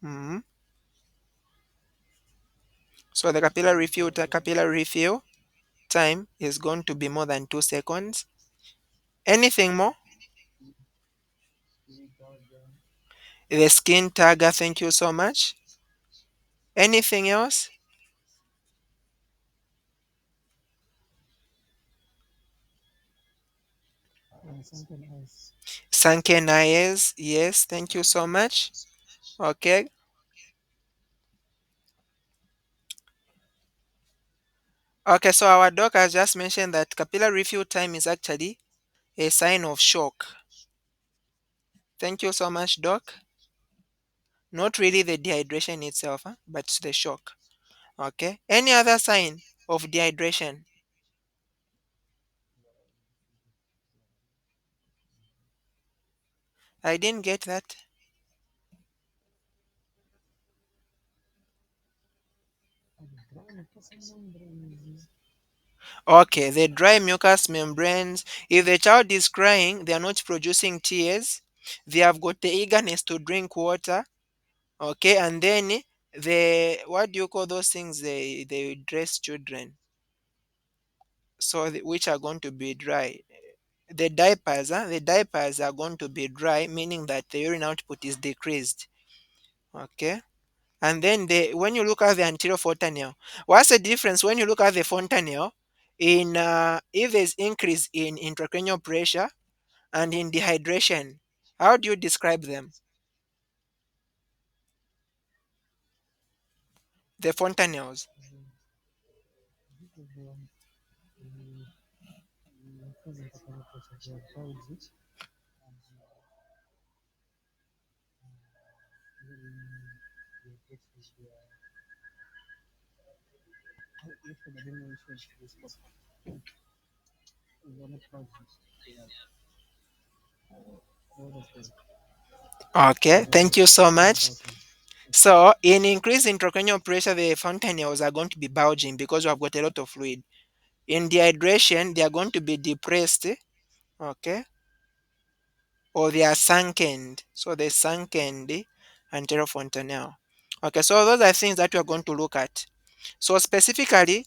Mhm. So the capillary refill time is going to be more than 2 seconds. Anything more? The skin tagger, thank you so much. Anything else? Sunken eyes, yes, thank you so much. Okay. Okay, so our doc has just mentioned that capillary refill time is actually a sign of shock. Thank you so much, doc. Not really the dehydration itself, but the shock. Okay. Any other sign of dehydration? I didn't get that. Okay, the dry mucous membranes. If the child is crying, they are not producing tears. They have got the eagerness to drink water. Okay, and then the what do you call those things they dress children, so which are going to be dry. The diapers, the diapers are going to be dry, meaning that the urine output is decreased. Okay. And then when you look at the anterior fontanelle, what's the difference when you look at the fontanelle in if there's increase in intracranial pressure and in dehydration? How do you describe them? The fontanelles. Okay, thank you so much. So, in increased intracranial pressure, the fontanelles are going to be bulging because you have got a lot of fluid. In dehydration, they are going to be depressed, okay, or they are sunken. So, they sunken the anterior fontanelle. Okay, so those are things that we are going to look at. So, specifically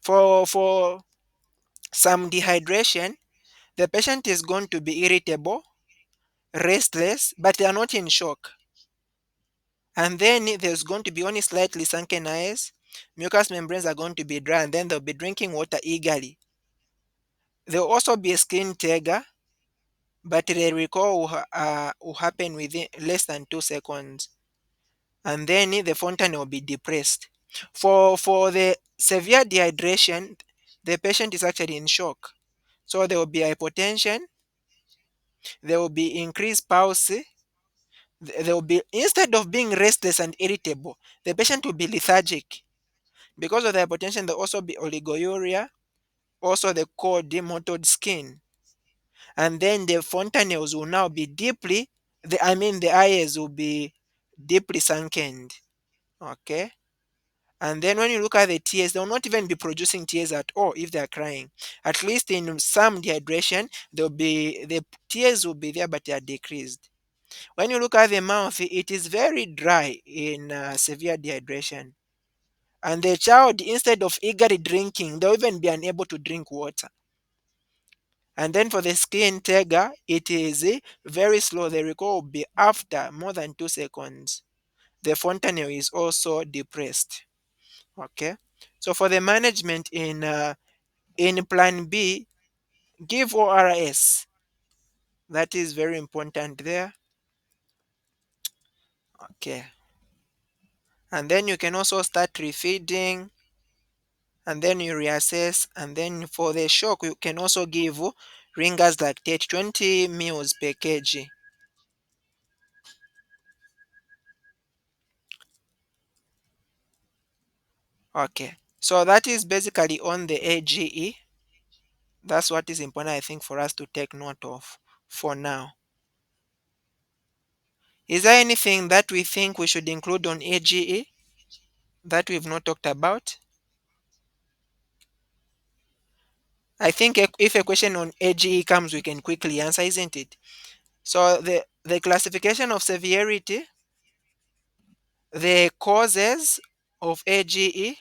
for some dehydration, the patient is going to be irritable, restless, but they are not in shock. And then there's going to be only slightly sunken eyes. Mucous membranes are going to be dry, and then they'll be drinking water eagerly. There'll also be a skin tear, but the recall will happen within less than 2 seconds. And then the fountain will be depressed. For the severe dehydration, the patient is actually in shock. So there will be hypotension, there will be increased pulse, there will be, instead of being restless and irritable, the patient will be lethargic. Because of the hypotension, there will also be oliguria, also the cold mottled skin. And then the fontanelles will now be deeply, the eyes will be deeply sunken. Okay. And then when you look at the tears, they will not even be producing tears at all if they are crying. At least in some dehydration, the tears will be there, but they are decreased. When you look at the mouth, it is very dry in severe dehydration. And the child, instead of eagerly drinking, they'll even be unable to drink water. And then for the skin tiger, it is very slow. The recall will be after more than 2 seconds. The fontanelle is also depressed. Okay. So for the management in plan B, give ORS. That is very important there. Okay. And then you can also start refeeding, and then you reassess. And then for the shock, you can also give Ringer's lactate 20 mils per kg. Okay, so that is basically on the AGE. That's what is important, I think, for us to take note of for now. Is there anything that we think we should include on AGE that we've not talked about? I think if a question on AGE comes, we can quickly answer, isn't it? So the classification of severity, the causes of AGE,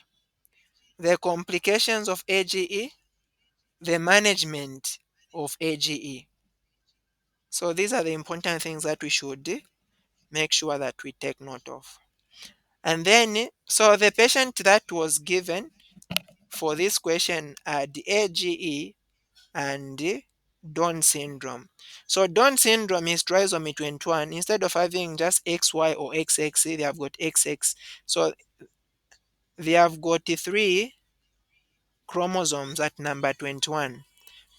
the complications of AGE, the management of AGE. So these are the important things that we should make sure that we take note of. And then, so the patient that was given for this question had AGE and Down syndrome. So Down syndrome is trisomy 21. Instead of having just XY or XX, they have got XX. So they have got three chromosomes at number 21.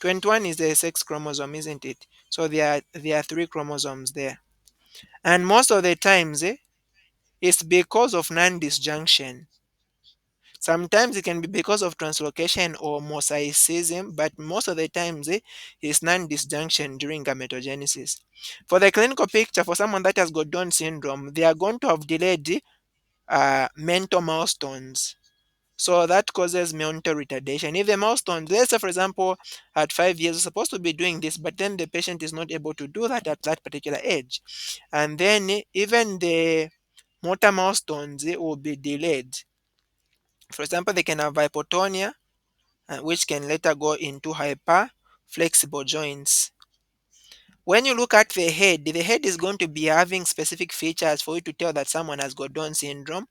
21 is the sex chromosome, isn't it? So there are three chromosomes there. And most of the times, it's because of non-disjunction. Sometimes it can be because of translocation or mosaicism, but most of the times it's non-disjunction during gametogenesis. For the clinical picture, for someone that has got Down syndrome, they are going to have delayed mental milestones. So that causes mental retardation. If the milestone, let's say for example, at 5 years, you're supposed to be doing this, but then the patient is not able to do that at that particular age. And then even the motor milestones will be delayed. For example, they can have hypotonia, which can later go into hyper flexible joints. When you look at the head is going to be having specific features for you to tell that someone has got Down syndrome.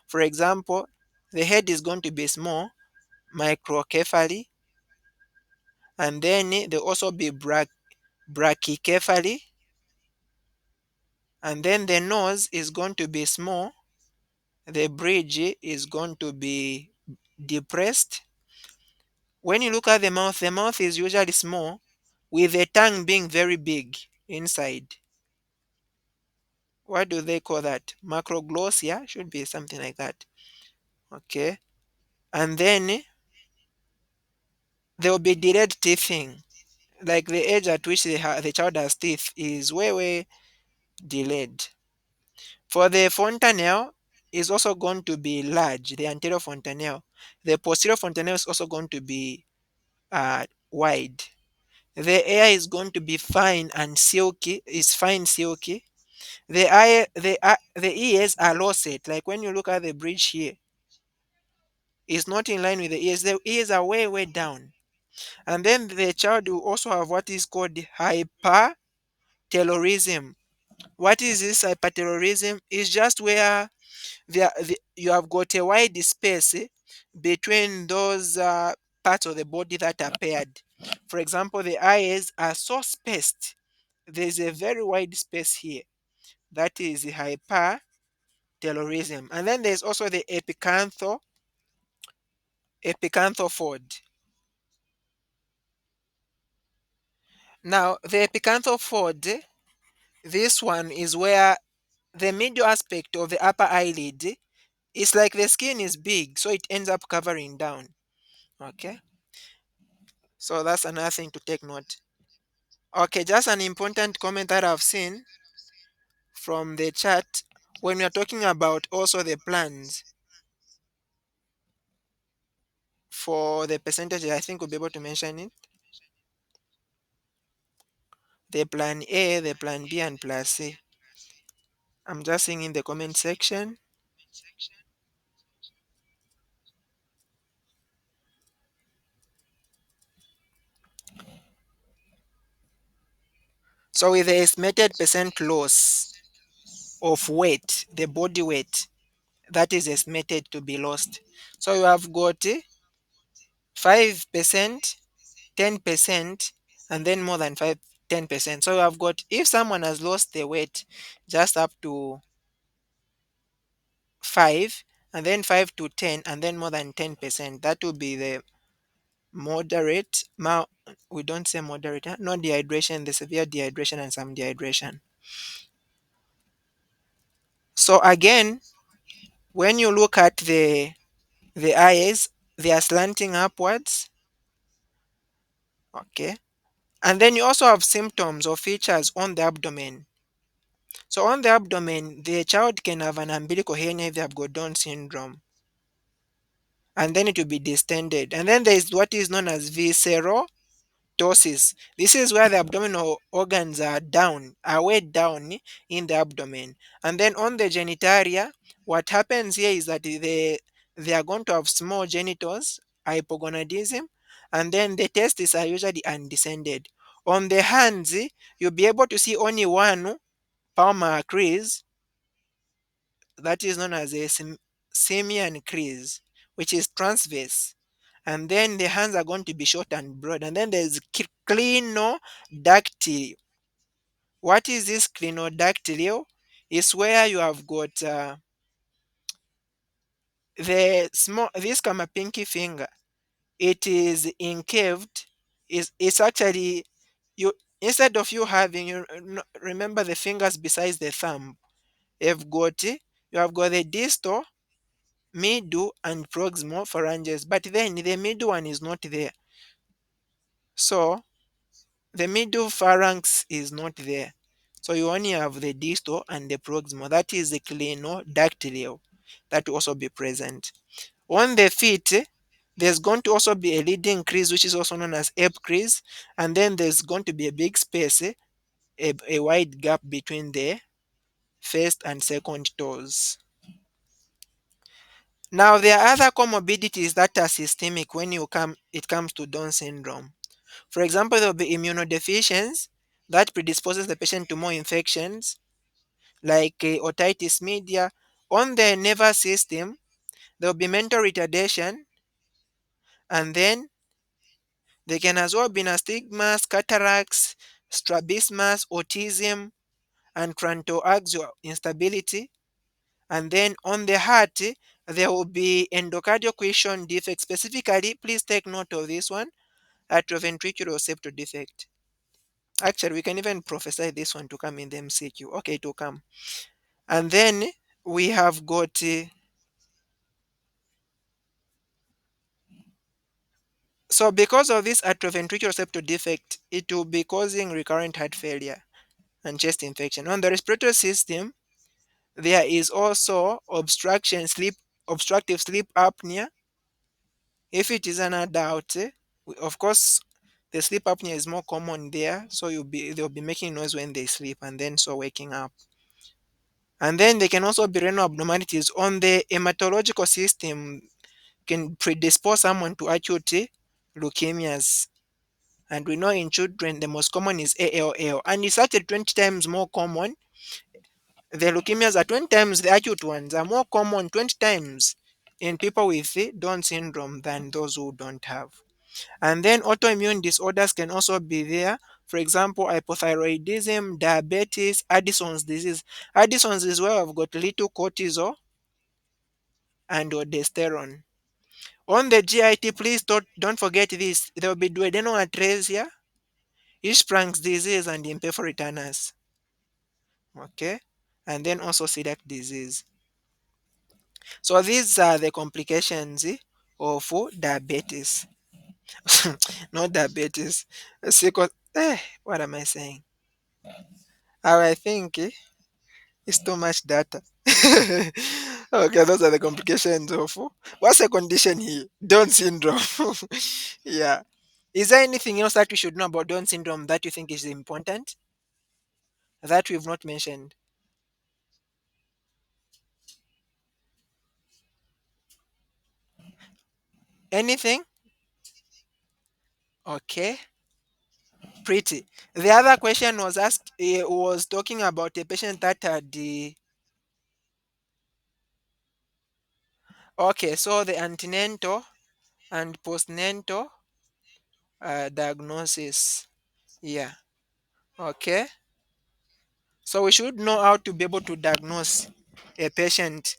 For example, the head is going to be small, microcephaly, and then there also be brachycephaly, and then the nose is going to be small, the bridge is going to be depressed. When you look at the mouth is usually small, with the tongue being very big inside. What do they call that? Macroglossia should be something like that. Okay. And then there will be delayed teething. Like the age at which the child has teeth is way delayed. For the fontanelle is also going to be large, the anterior fontanelle. The posterior fontanelle is also going to be wide. The air is going to be fine and silky, is fine silky. The ears are low set. Like when you look at the bridge here, it's not in line with the ears. The ears are way down. And then the child will also have what is called hypertelorism. What is this hypertelorism? It's just where you have got a wide space between those parts of the body that are paired. For example, the eyes are so spaced. There's a very wide space here. That is hypertelorism. And then there's also the epicanthophode. Now, the epicanthophode, this one is where the middle aspect of the upper eyelid is like the skin is big, so it ends up covering down. Okay, so that's another thing to take note. Okay, just an important comment that I've seen from the chat when we are talking about also the plans for the percentage, I think we'll be able to mention it. The plan A, the plan B, and plus C. I'm just seeing in the comment section. So with the estimated percent loss of weight, the body weight, that is estimated to be lost. So you have got 5%, 10%, and then more than 10%. So you have got, if someone has lost the weight just up to 5, and then 5 to 10, and then more than 10%, that will be the moderate. We don't say moderate, not dehydration, the severe dehydration, and some dehydration. So again, when you look at the eyes, they are slanting upwards. Okay. And then you also have symptoms or features on the abdomen. So on the abdomen, the child can have an umbilical hernia if they have got Down syndrome. And then it will be distended. And then there is what is known as visceral ptosis. This is where the abdominal organs are down, are weighed down in the abdomen. And then on the genitalia, what happens here is that they are going to have small genitals, hypogonadism, and then the testes are usually undescended. On the hands, you'll be able to see only one palmar crease, that is known as a simian crease, which is transverse. And then the hands are going to be short and broad. And then there's clinodactyly. What is this clinodactyly? It's where you have got the small, this kama pinky finger. It is incaved. It's actually, you, instead of you having, remember the fingers besides the thumb. You have got the distal, middle, and proximal phalanges, but then the middle one is not there. So the middle phalanx is not there. So you only have the distal and the proximal. That is the clinodactyly. That will also be present. On the feet, there's going to also be a leading crease, which is also known as ape crease, and then there's going to be a big space, a wide gap between the first and second toes. Now, there are other comorbidities that are systemic when it comes to Down syndrome. For example, there will be immunodeficiency that predisposes the patient to more infections, like otitis media. On the nervous system, there will be mental retardation, and then there can as well be nystagmus, cataracts, strabismus, autism, and frontoaxial instability. And then on the heart, there will be endocardial quiescent defect. Specifically, please take note of this one, atrioventricular septal defect. Actually, we can even prophesy this one to come in the MCQ. Okay, it will come. And then we have got, so because of this atrioventricular septal defect, it will be causing recurrent heart failure and chest infection. On the respiratory system, there is also obstructive sleep apnea. If it is an adult, of course, the sleep apnea is more common there, so they'll be making noise when they sleep and then so waking up. And then there can also be renal abnormalities on the hematological system, can predispose someone to acute leukemias. And we know in children the most common is ALL, and it's actually 20 times more common. The leukemias are 20 times, the acute ones are more common 20 times in people with Down syndrome than those who don't have. And then autoimmune disorders can also be there. For example, hypothyroidism, diabetes, Addison's disease. Addison's is where I've got little cortisol and aldosterone. On the GIT, please don't forget this. There will be duodenal Hirschsprung's disease, and imperiforatanus. Okay, and then also celiac disease. So these are the complications of diabetes. Not diabetes. What am I saying? I think it's too much data. Okay, those are the complications of what's the condition here? Down syndrome. Yeah. Is there anything else that we should know about Down syndrome that you think is important that we've not mentioned? Anything? Okay, pretty. The other question was asked, was talking about a patient that had the. Okay, so the antenatal and postnatal diagnosis. Yeah. Okay. So we should know how to be able to diagnose a patient.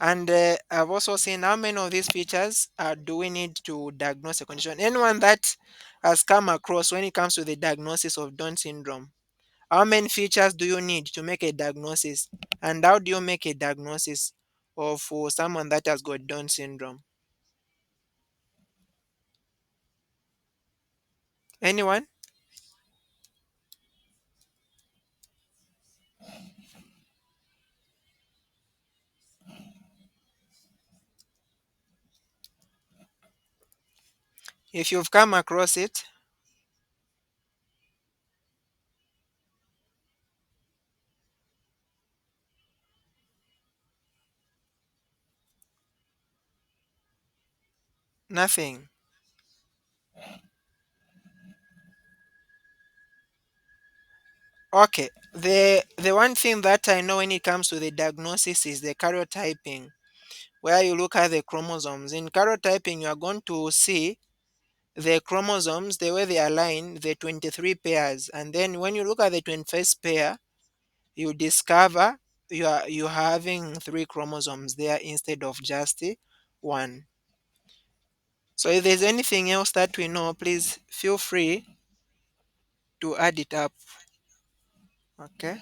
And I've also seen how many of these features do we need to diagnose a condition. Anyone that has come across when it comes to the diagnosis of Down syndrome, how many features do you need to make a diagnosis? And how do you make a diagnosis of someone that has got Down syndrome? Anyone? If you've come across it, nothing. Okay. The one thing that I know when it comes to the diagnosis is the karyotyping, where you look at the chromosomes. In karyotyping, you are going to see the chromosomes, the way they align, the 23 pairs. And then when you look at the 21st pair, you discover you are having three chromosomes there instead of just one. So if there's anything else that we know, please feel free to add it up. Okay.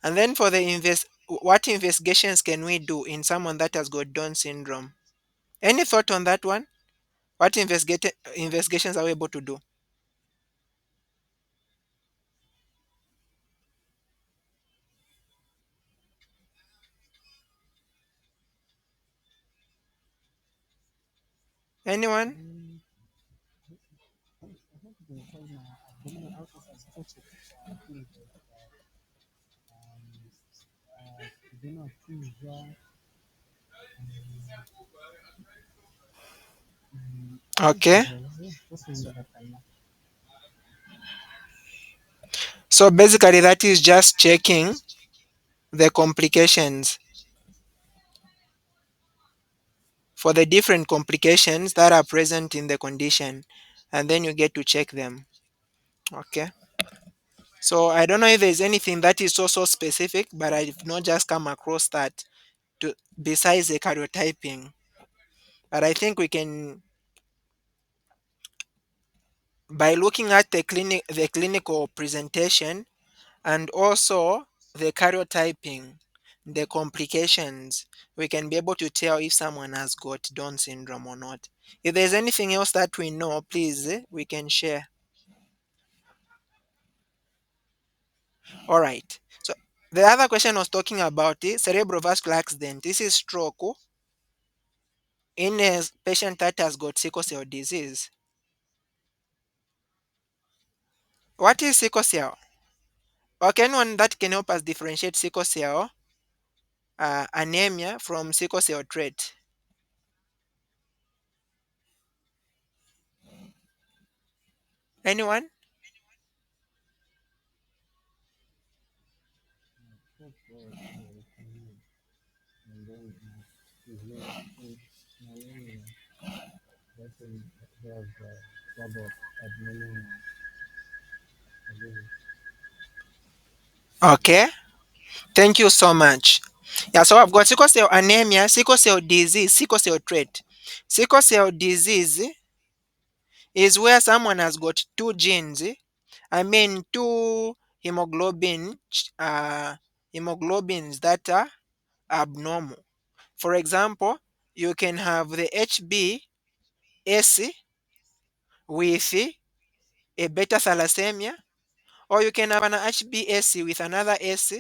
And then for the what investigations can we do in someone that has got Down syndrome? Any thought on that one? What investigations are we able to do? Anyone? Okay. So basically, that is just checking the complications for the different complications that are present in the condition, and then you get to check them. Okay. So I don't know if there's anything that is so specific, but I've not just come across that to besides the karyotyping. But I think we can, by looking at the clinical presentation and also the karyotyping, the complications, we can be able to tell if someone has got Down syndrome or not. If there's anything else that we know, please, we can share. All right. So the other question was talking about cerebrovascular accident. This is stroke in a patient that has got sickle cell disease. What is sickle cell? Okay, anyone that can help us differentiate sickle cell anemia from sickle cell trait? Anyone? Okay, thank you so much. Yeah, so I've got sickle cell anemia, sickle cell disease, sickle cell trait. Sickle cell disease is where someone has got two genes, two hemoglobins that are abnormal. For example, you can have the HbS with a beta thalassemia, or you can have an HbS with another S,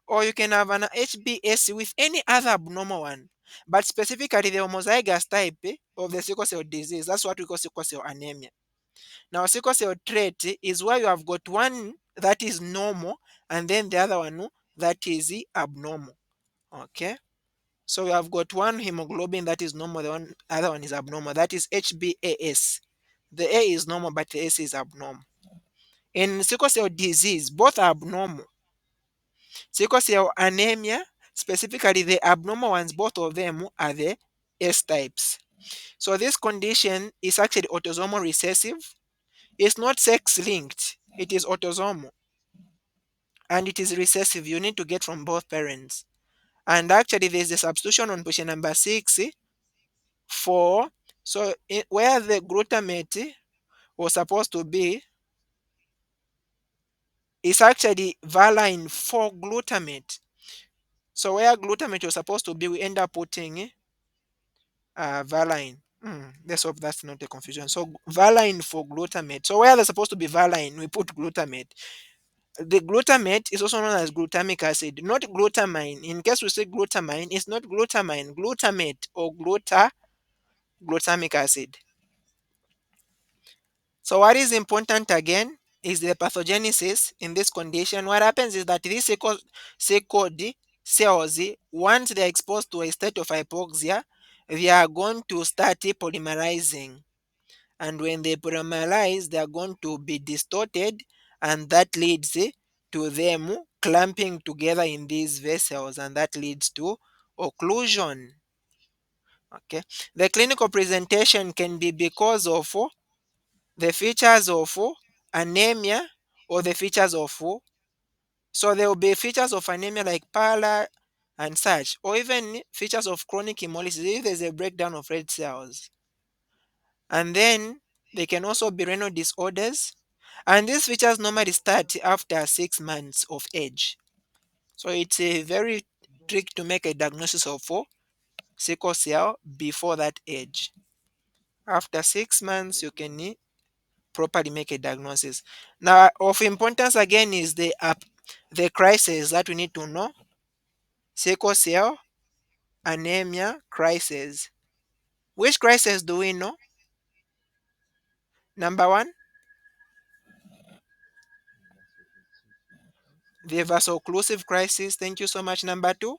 or you can have an HbS with any other abnormal one. But specifically the homozygous type of the sickle cell disease, that's what we call sickle cell anemia. Now, sickle cell trait is where you have got one that is normal and then the other one that is abnormal. Okay. So we have got one hemoglobin that is normal, the other one is abnormal. That is HbAS. The A is normal, but the S is abnormal. In sickle cell disease, both are abnormal. Sickle cell anemia, specifically the abnormal ones, both of them are the S types. So this condition is actually autosomal recessive. It's not sex linked, it is autosomal and it is recessive. You need to get from both parents. And actually, there's a substitution on position number 6 for, so where the glutamate was supposed to be, it's actually valine for glutamate. So where glutamate was supposed to be, we end up putting valine. Let's hope that's not a confusion. So valine for glutamate. So where there's supposed to be valine, we put glutamate. The glutamate is also known as glutamic acid, not glutamine. In case we say glutamine, it's not glutamine, glutamate or glutamic acid. So what is important again is the pathogenesis in this condition. What happens is that these so-called cells, once they are exposed to a state of hypoxia, they are going to start polymerizing. And when they polymerize, they are going to be distorted, and that leads to them clamping together in these vessels, and that leads to occlusion. Okay, the clinical presentation can be because of the features of anemia or the features of so there will be features of anemia like pallor and such, or even features of chronic hemolysis if there's a breakdown of red cells. And then they can also be renal disorders, and these features normally start after 6 months of age. So it's a very trick to make a diagnosis of sickle cell before that age. After 6 months, you can properly make a diagnosis. Now, of importance again is the crisis that we need to know: sickle cell anemia crisis. Which crisis do we know? Number one, the vaso-occlusive crisis. Thank you so much. Number two,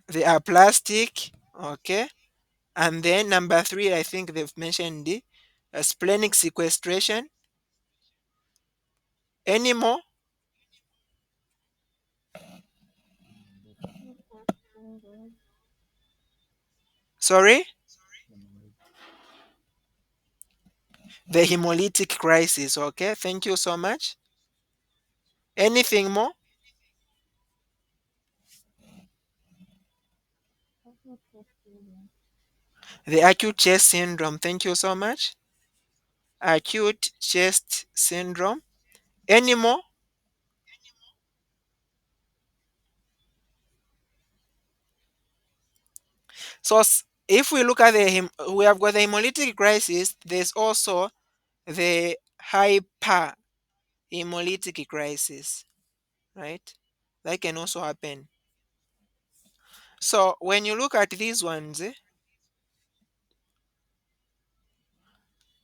the aplastic. Okay. And then number three, I think they've mentioned the splenic sequestration. Any more? Sorry? The hemolytic crisis. Okay. Thank you so much. Anything more? The acute chest syndrome. Thank you so much. Acute chest syndrome. Any more? So if we look at we have got the hemolytic crisis. There's also the hyperhemolytic crisis, right? That can also happen. So when you look at these ones,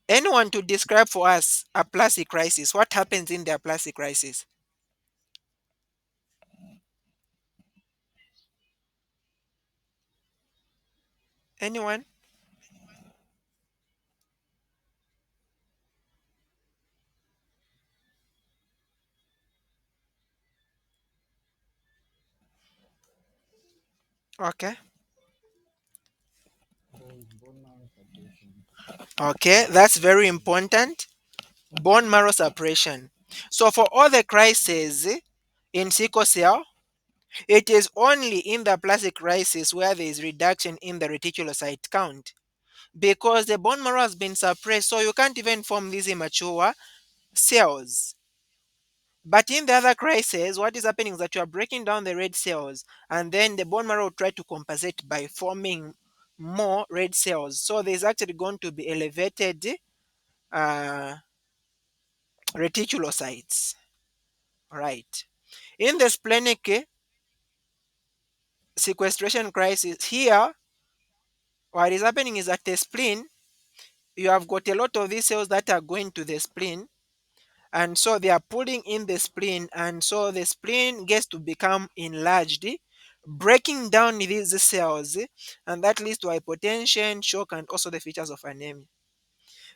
anyone to describe for us a plastic crisis? What happens in the plastic crisis? Anyone? Okay. Okay, that's very important. Bone marrow suppression. So for all the crises in sickle cell, it is only in the plastic crisis where there is reduction in the reticulocyte count because the bone marrow has been suppressed, so you can't even form these immature cells. But in the other crisis, what is happening is that you are breaking down the red cells, and then the bone marrow will try to compensate by forming more red cells. So there's actually going to be elevated uh, reticulocytes. Right. In the splenic sequestration crisis, here, what is happening is that the spleen, you have got a lot of these cells that are going to the spleen, and so they are pulling in the spleen, and so the spleen gets to become enlarged, breaking down these cells, and that leads to hypotension, shock, and also the features of anemia.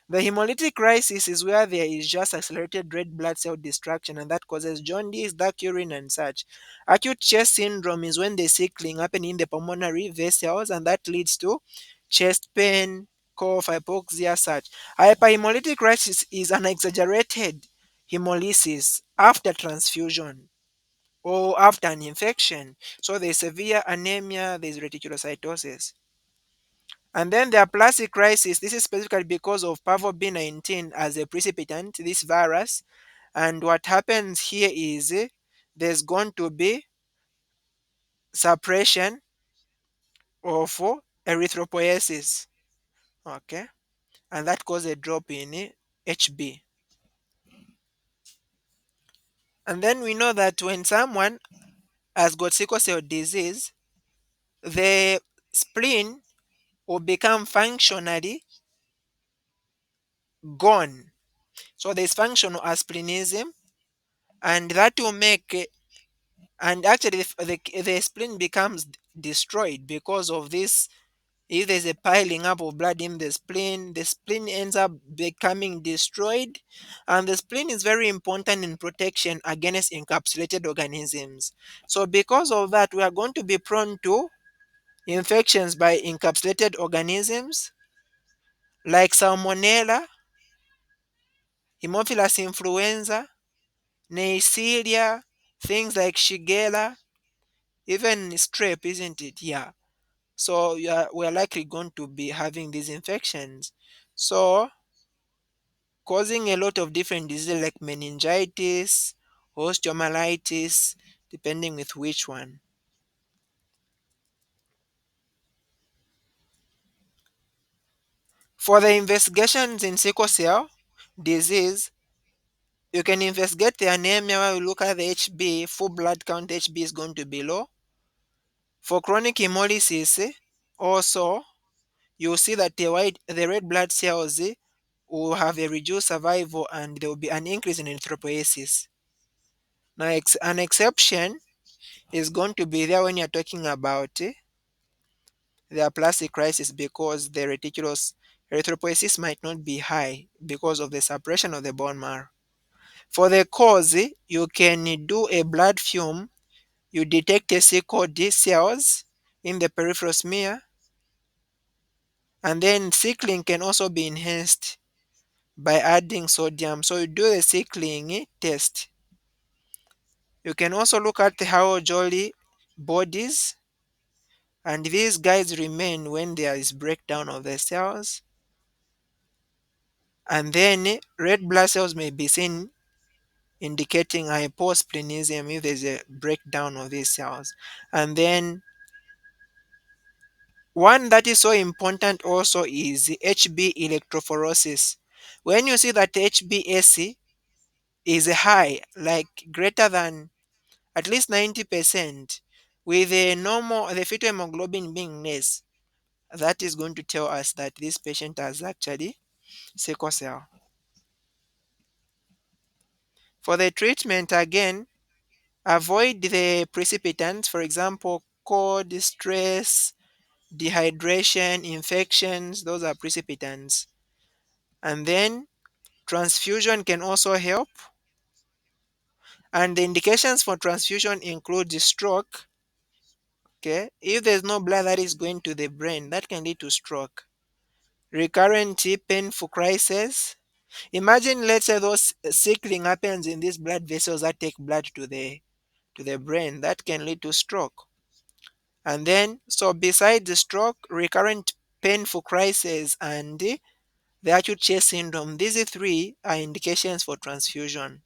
The hemolytic crisis is where there is just accelerated red blood cell destruction, and that causes jaundice, dark urine, and such. Acute chest syndrome is when the sickling happen in the pulmonary vessels, and that leads to chest pain, cough, hypoxia, such. Hyperhemolytic crisis is an exaggerated hemolysis after transfusion or after an infection. So there's severe anemia, there's reticulocytosis. And then the aplastic crisis, this is specifically because of parvo B19 as a precipitant, this virus. And what happens here is there's going to be suppression of erythropoiesis. Okay. And that causes a drop in HB. And then we know that when someone has got sickle cell disease, the spleen will become functionally gone. So there's functional asplinism, and that will make and actually the spleen becomes destroyed because of this. If there's a piling up of blood in the spleen ends up becoming destroyed, and the spleen is very important in protection against encapsulated organisms. So because of that, we are going to be prone to infections by encapsulated organisms like salmonella, Haemophilus influenza, Neisseria, things like Shigella, even strep, isn't it? Yeah. So we're likely going to be having these infections. So causing a lot of different diseases like meningitis, osteomyelitis, depending with which one. For the investigations in sickle cell disease, you can investigate the anemia where we look at the HB, full blood count HB is going to be low. For chronic hemolysis, also you'll see that the red blood cells will have a reduced survival and there will be an increase in erythropoiesis. Now, an exception is going to be there when you're talking about the aplastic crisis because the reticulous erythropoiesis might not be high because of the suppression of the bone marrow. For the cause, you can do a blood film. You detect SCOD cells in the peripheral smear, and then cycling can also be enhanced by adding sodium. So you do the cycling test. You can also look at how jolly bodies, and these guys remain when there is breakdown of the cells. And then red blood cells may be seen indicating hyposplenism if there's a breakdown of these cells. And then one that is so important also is HB electrophoresis. When you see that HbAc is high, like greater than at least 90%, with the fetal hemoglobin being less, that is going to tell us that this patient has actually sickle cell. For the treatment, again, avoid the precipitants, for example, cold, stress, dehydration, infections, those are precipitants. And then transfusion can also help. And the indications for transfusion include stroke. Okay, if there's no blood that is going to the brain, that can lead to stroke. Recurrent painful crisis. Imagine, let's say, those sickling happens in these blood vessels that take blood to the brain. That can lead to stroke. And then, so besides the stroke, recurrent painful crisis and the acute chest syndrome, these three are indications for transfusion.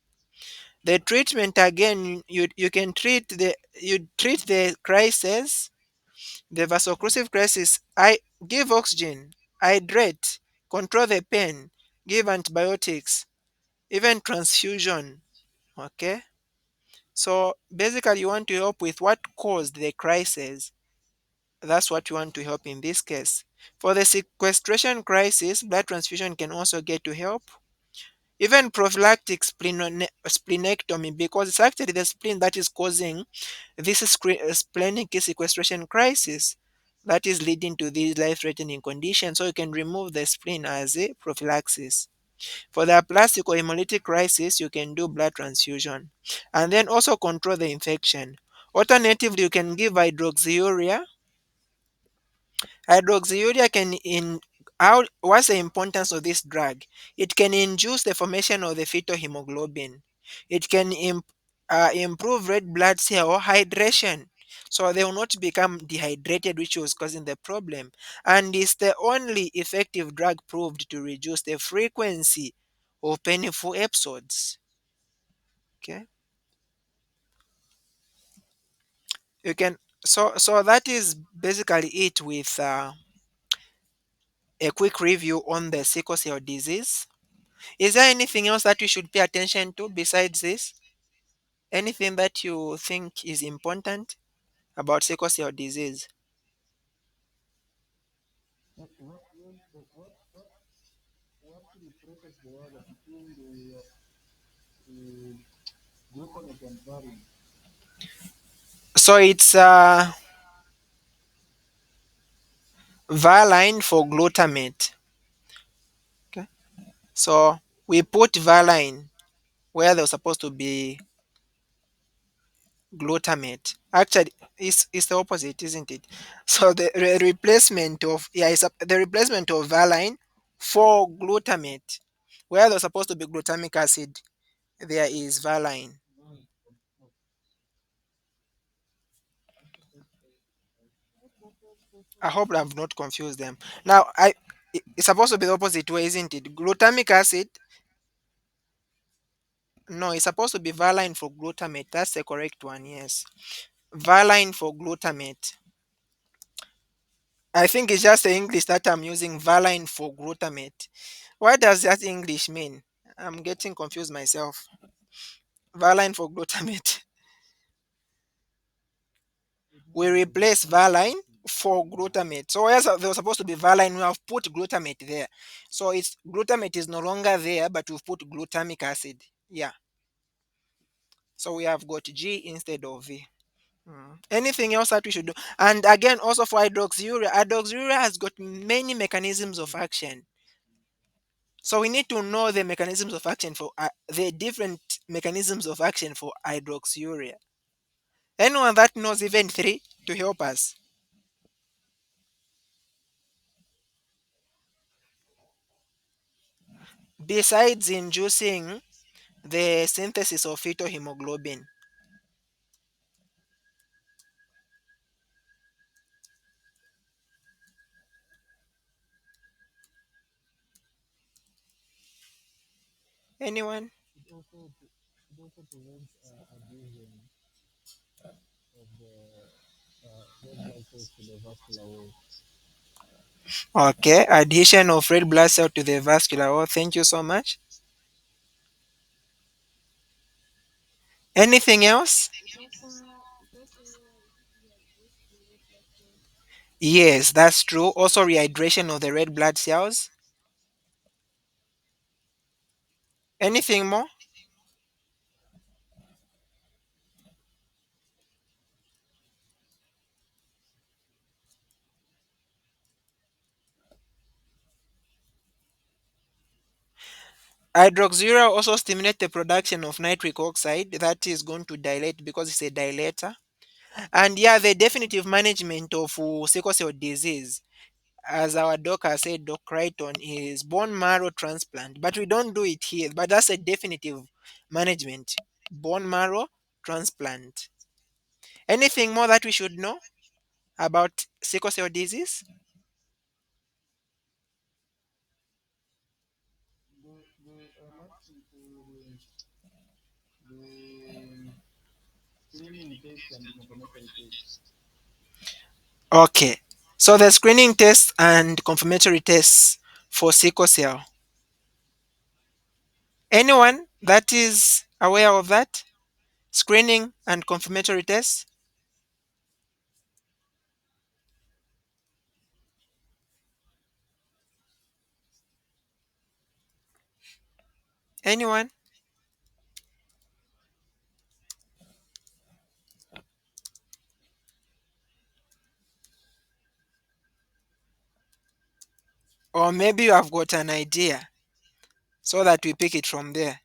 The treatment, again, you can treat the crisis, the vaso-occlusive crisis. I give oxygen, hydrate, control the pain, give antibiotics, even transfusion. Okay, so basically you want to help with what caused the crisis. That's what you want to help in this case. For the sequestration crisis, blood transfusion can also get to help. Even prophylactic splenectomy, because it's actually the spleen that is causing this splenic sequestration crisis that is leading to these life-threatening conditions. So you can remove the spleen as a prophylaxis. For the aplastic or hemolytic crisis, you can do blood transfusion and then also control the infection. Alternatively, you can give hydroxyurea. Hydroxyurea can in how what's the importance of this drug? It can induce the formation of the fetal hemoglobin. It can improve red blood cell hydration, so they will not become dehydrated, which was causing the problem. And it's the only effective drug proved to reduce the frequency of painful episodes. Okay, you can. So that is basically it with a quick review on the sickle cell disease. Is there anything else that we should pay attention to besides this? Anything that you think is important about sickle cell disease? So it's valine for glutamate. Okay. So we put valine where there's supposed to be glutamate. Actually, it's the opposite, isn't it? So the replacement of the replacement of valine for glutamate, where there's supposed to be glutamic acid, there is valine. I hope I've not confused them. Now, it's supposed to be the opposite way, isn't it? Glutamic acid, no, it's supposed to be valine for glutamate. That's the correct one, yes. Valine for glutamate. I think it's just the English that I'm using, valine for glutamate. What does that English mean? I'm getting confused myself. Valine for glutamate. we replace valine for glutamate. So whereas there was supposed to be valine, we have put glutamate there. So it's glutamate is no longer there, but we've put glutamic acid. Yeah. So we have got G instead of V. Anything else that we should do? And again, also for hydroxyurea has got many mechanisms of action. So we need to know the mechanisms of action for the different mechanisms of action for hydroxyurea. Anyone that knows even three to help us? Besides inducing the synthesis of fetal hemoglobin. Anyone? Okay, adhesion of red blood cell to the vascular wall. Thank you so much. Anything else? Yes, that's true. Also, rehydration of the red blood cells. Anything more? Hydroxyurea also stimulates the production of nitric oxide that is going to dilate because it's a dilator. And yeah, the definitive management of sickle cell disease, as our doc has said, Doc Crichton, is bone marrow transplant. But we don't do it here. But that's a definitive management. Bone marrow transplant. Anything more that we should know about sickle cell disease? Okay. So the screening tests and confirmatory tests for sickle cell. Anyone that is aware of that? Screening and confirmatory tests? Anyone? Or maybe you have got an idea so that we pick it from there.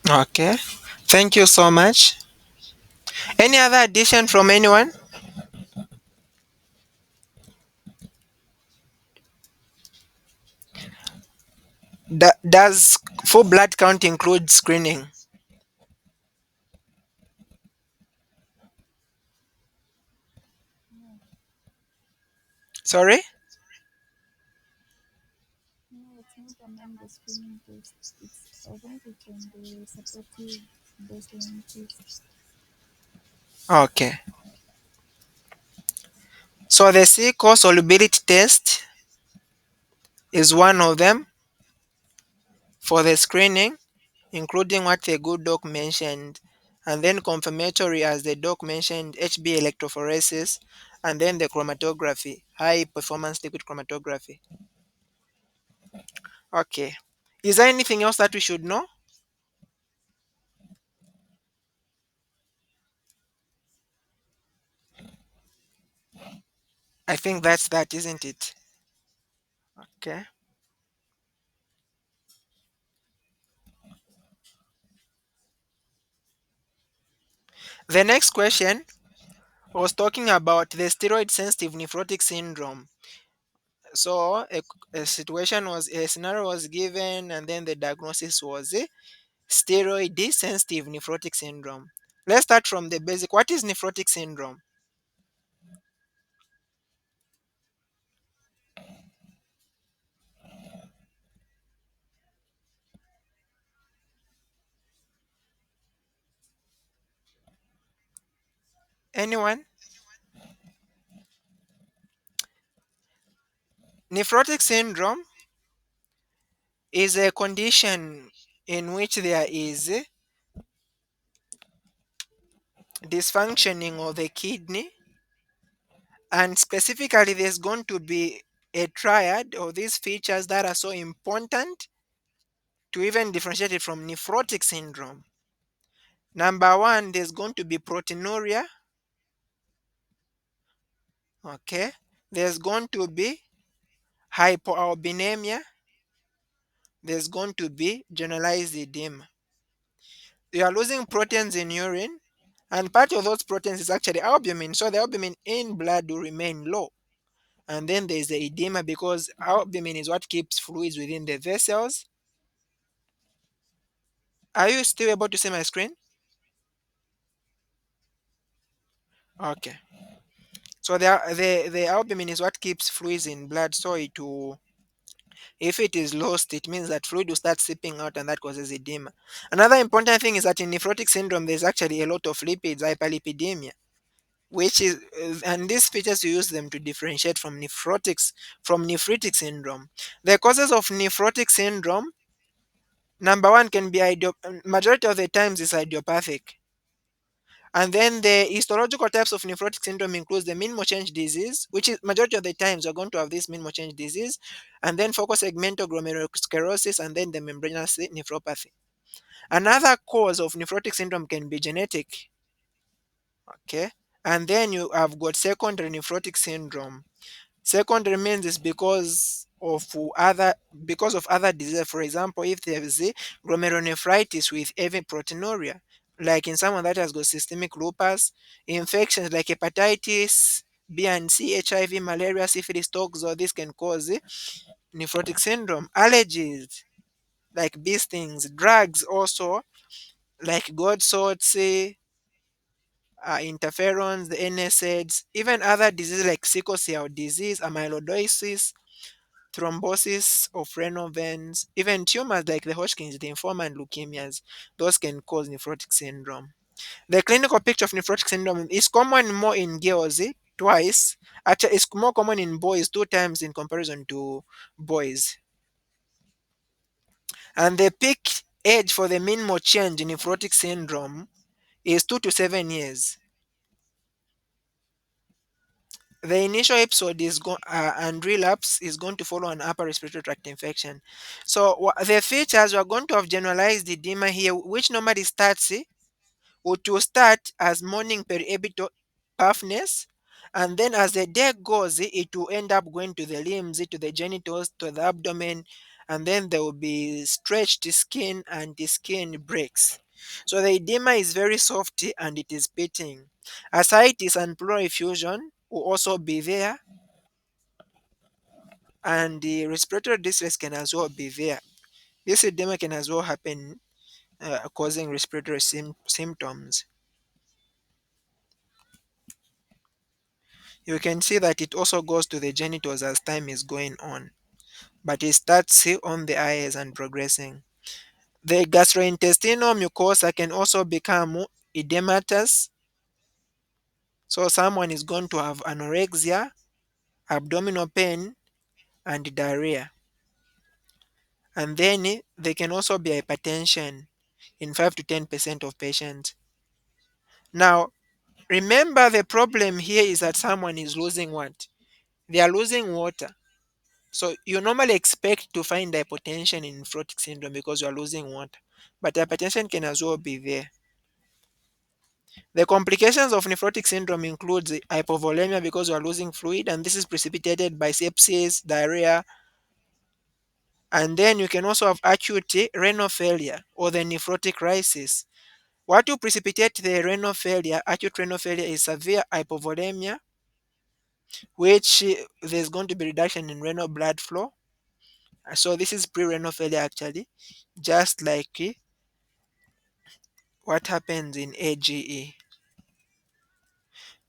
Okay. Thank you so much. Any other addition from anyone? Does full blood count include screening? Sorry? Okay. So the C-core solubility test is one of them for the screening, including what the good doc mentioned, and then confirmatory, as the doc mentioned, HB electrophoresis, and then the chromatography, high performance liquid chromatography. Okay. Is there anything else that we should know? I think that's that, isn't it? Okay. The next question was talking about the steroid sensitive nephrotic syndrome. So a situation was a scenario was given, and then the diagnosis was steroid sensitive nephrotic syndrome. Let's start from the basic. What is nephrotic syndrome? Anyone? Nephrotic syndrome is a condition in which there is dysfunctioning of the kidney, and specifically there's going to be a triad of these features that are so important to even differentiate it from nephrotic syndrome. Number one, there's going to be proteinuria. Okay. There's going to be hypoalbuminemia. There's going to be generalized edema. You are losing proteins in urine, and part of those proteins is actually albumin. So the albumin in blood will remain low. And then there's the edema because albumin is what keeps fluids within the vessels. Are you still able to see my screen? Okay. So the albumin is what keeps fluids in blood. So if it is lost, it means that fluid will start seeping out and that causes edema. Another important thing is that in nephrotic syndrome, there's actually a lot of lipids, hyperlipidemia, which is, and these features you use them to differentiate from nephritic syndrome. The causes of nephrotic syndrome, number one, can be majority of the times is idiopathic. And then the histological types of nephrotic syndrome includes the minimal change disease, which is majority of the times you're going to have this minimal change disease, and then focal segmental glomerulosclerosis, and then the membranous nephropathy. Another cause of nephrotic syndrome can be genetic. Okay, and then you have got secondary nephrotic syndrome. Secondary means it's because of other diseases. For example, if there is a glomerulonephritis with heavy proteinuria, like in someone that has got systemic lupus, infections like hepatitis B and C, HIV, malaria, syphilis, toxo, this can cause nephrotic syndrome. Allergies like bee stings, drugs also like gold salts, interferons, the NSAIDs, even other diseases like sickle cell disease, amyloidosis, thrombosis of renal veins, even tumors like the Hodgkin's lymphoma and leukemias, those can cause nephrotic syndrome. The clinical picture of nephrotic syndrome is common more in girls, twice. Actually, it's more common in boys, two times in comparison to boys. And the peak age for the minimal change in nephrotic syndrome is 2 to 7 years. The initial episode and relapse is going to follow an upper respiratory tract infection. So the features, we are going to have generalized edema here, which normally starts would to start as morning periorbital puffness, and then as the day goes, it will end up going to the limbs, to the genitals, to the abdomen, and then there will be stretched skin and the skin breaks. So the edema is very soft and it is pitting. Ascites and pleural effusion will also be there, and the respiratory distress can as well be there. This edema can as well happen, causing respiratory symptoms. You can see that it also goes to the genitals as time is going on, but it starts on the eyes and progressing. The gastrointestinal mucosa can also become edematous, so someone is going to have anorexia, abdominal pain, and diarrhea. And then there can also be hypertension in 5 to 10% of patients. Now, remember the problem here is that someone is losing what? They are losing water. So you normally expect to find hypotension in nephrotic syndrome because you are losing water, but hypertension can as well be there. The complications of nephrotic syndrome includes hypovolemia because you are losing fluid, and this is precipitated by sepsis, diarrhea, and then you can also have acute renal failure or the nephrotic crisis. What will precipitate the renal failure, acute renal failure, is severe hypovolemia, which there's going to be reduction in renal blood flow. So this is pre-renal failure actually, just like what happens in AGE.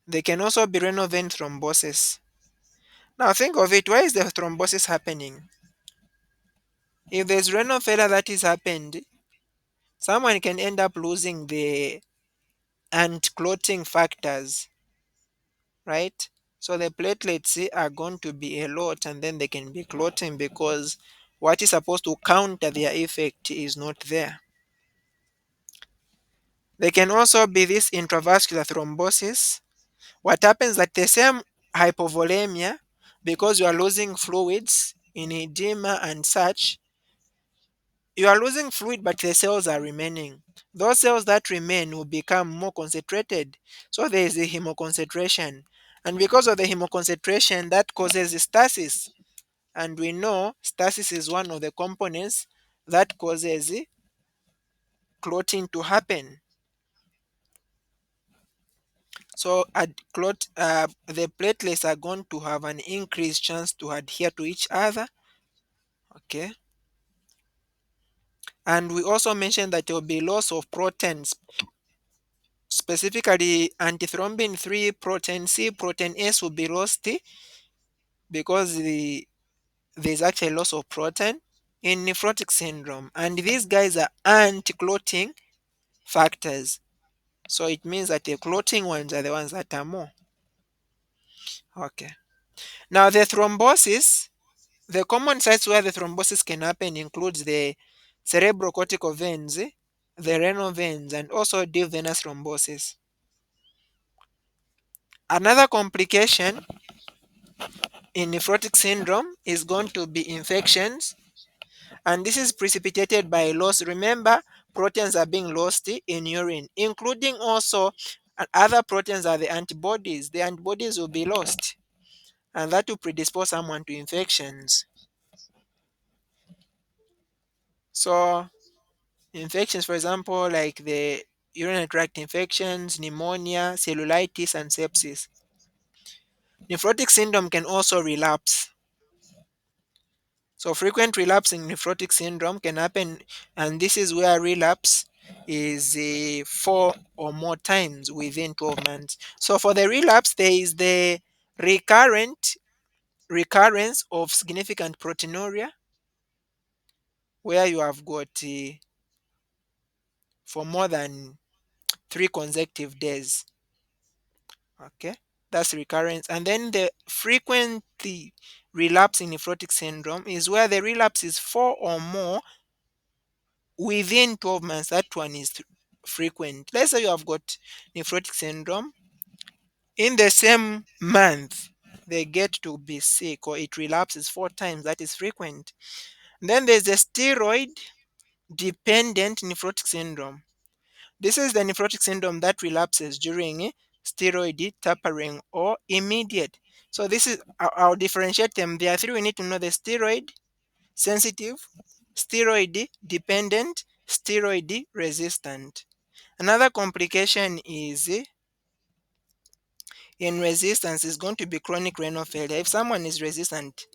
There can also be renal vein thrombosis. Now think of it, why is the thrombosis happening? If there's renal failure that is happened, someone can end up losing the anti-clotting factors. right? So the platelets are going to be a lot, and then they can be clotting because what is supposed to counter their effect is not there. They can also be this intravascular thrombosis. What happens that the same hypovolemia, because you are losing fluids in edema and such, you are losing fluid, but the cells are remaining. Those cells that remain will become more concentrated. So there is a hemoconcentration. And because of the hemoconcentration, that causes stasis. And we know stasis is one of the components that causes clotting to happen. So the platelets are going to have an increased chance to adhere to each other. Okay. And we also mentioned that there will be loss of proteins, specifically antithrombin 3 protein C, protein S will be lost because there's actually loss of protein in nephrotic syndrome. And these guys are anti-clotting factors. So it means that the clotting ones are the ones that are more. Okay. Now the thrombosis, the common sites where the thrombosis can happen includes the cerebrocortical veins, the renal veins, and also deep venous thrombosis. Another complication in nephrotic syndrome is going to be infections, and this is precipitated by loss. Remember, proteins are being lost in urine, including also other proteins are the antibodies. The antibodies will be lost, and that will predispose someone to infections. So, infections, for example, like the urinary tract infections, pneumonia, cellulitis, and sepsis. Nephrotic syndrome can also relapse. So frequent relapse in nephrotic syndrome can happen, and this is where relapse is 4 or more times within 12 months. So for the relapse, there is the recurrent recurrence of significant proteinuria, where you have got for more than 3 consecutive days. Okay, that's recurrence. And then the frequently relapsing nephrotic syndrome is where the relapse is 4 or more within 12 months. That one is frequent. Let's say you have got nephrotic syndrome in the same month, they get to be sick or it relapses 4 times. That is frequent. Then there's the steroid dependent nephrotic syndrome. This is the nephrotic syndrome that relapses during steroid tapering or immediate. So this is, I'll differentiate them. There are three we need to know: the steroid sensitive, steroid dependent, steroid resistant. Another complication is in resistance is going to be chronic renal failure. If someone is resistant,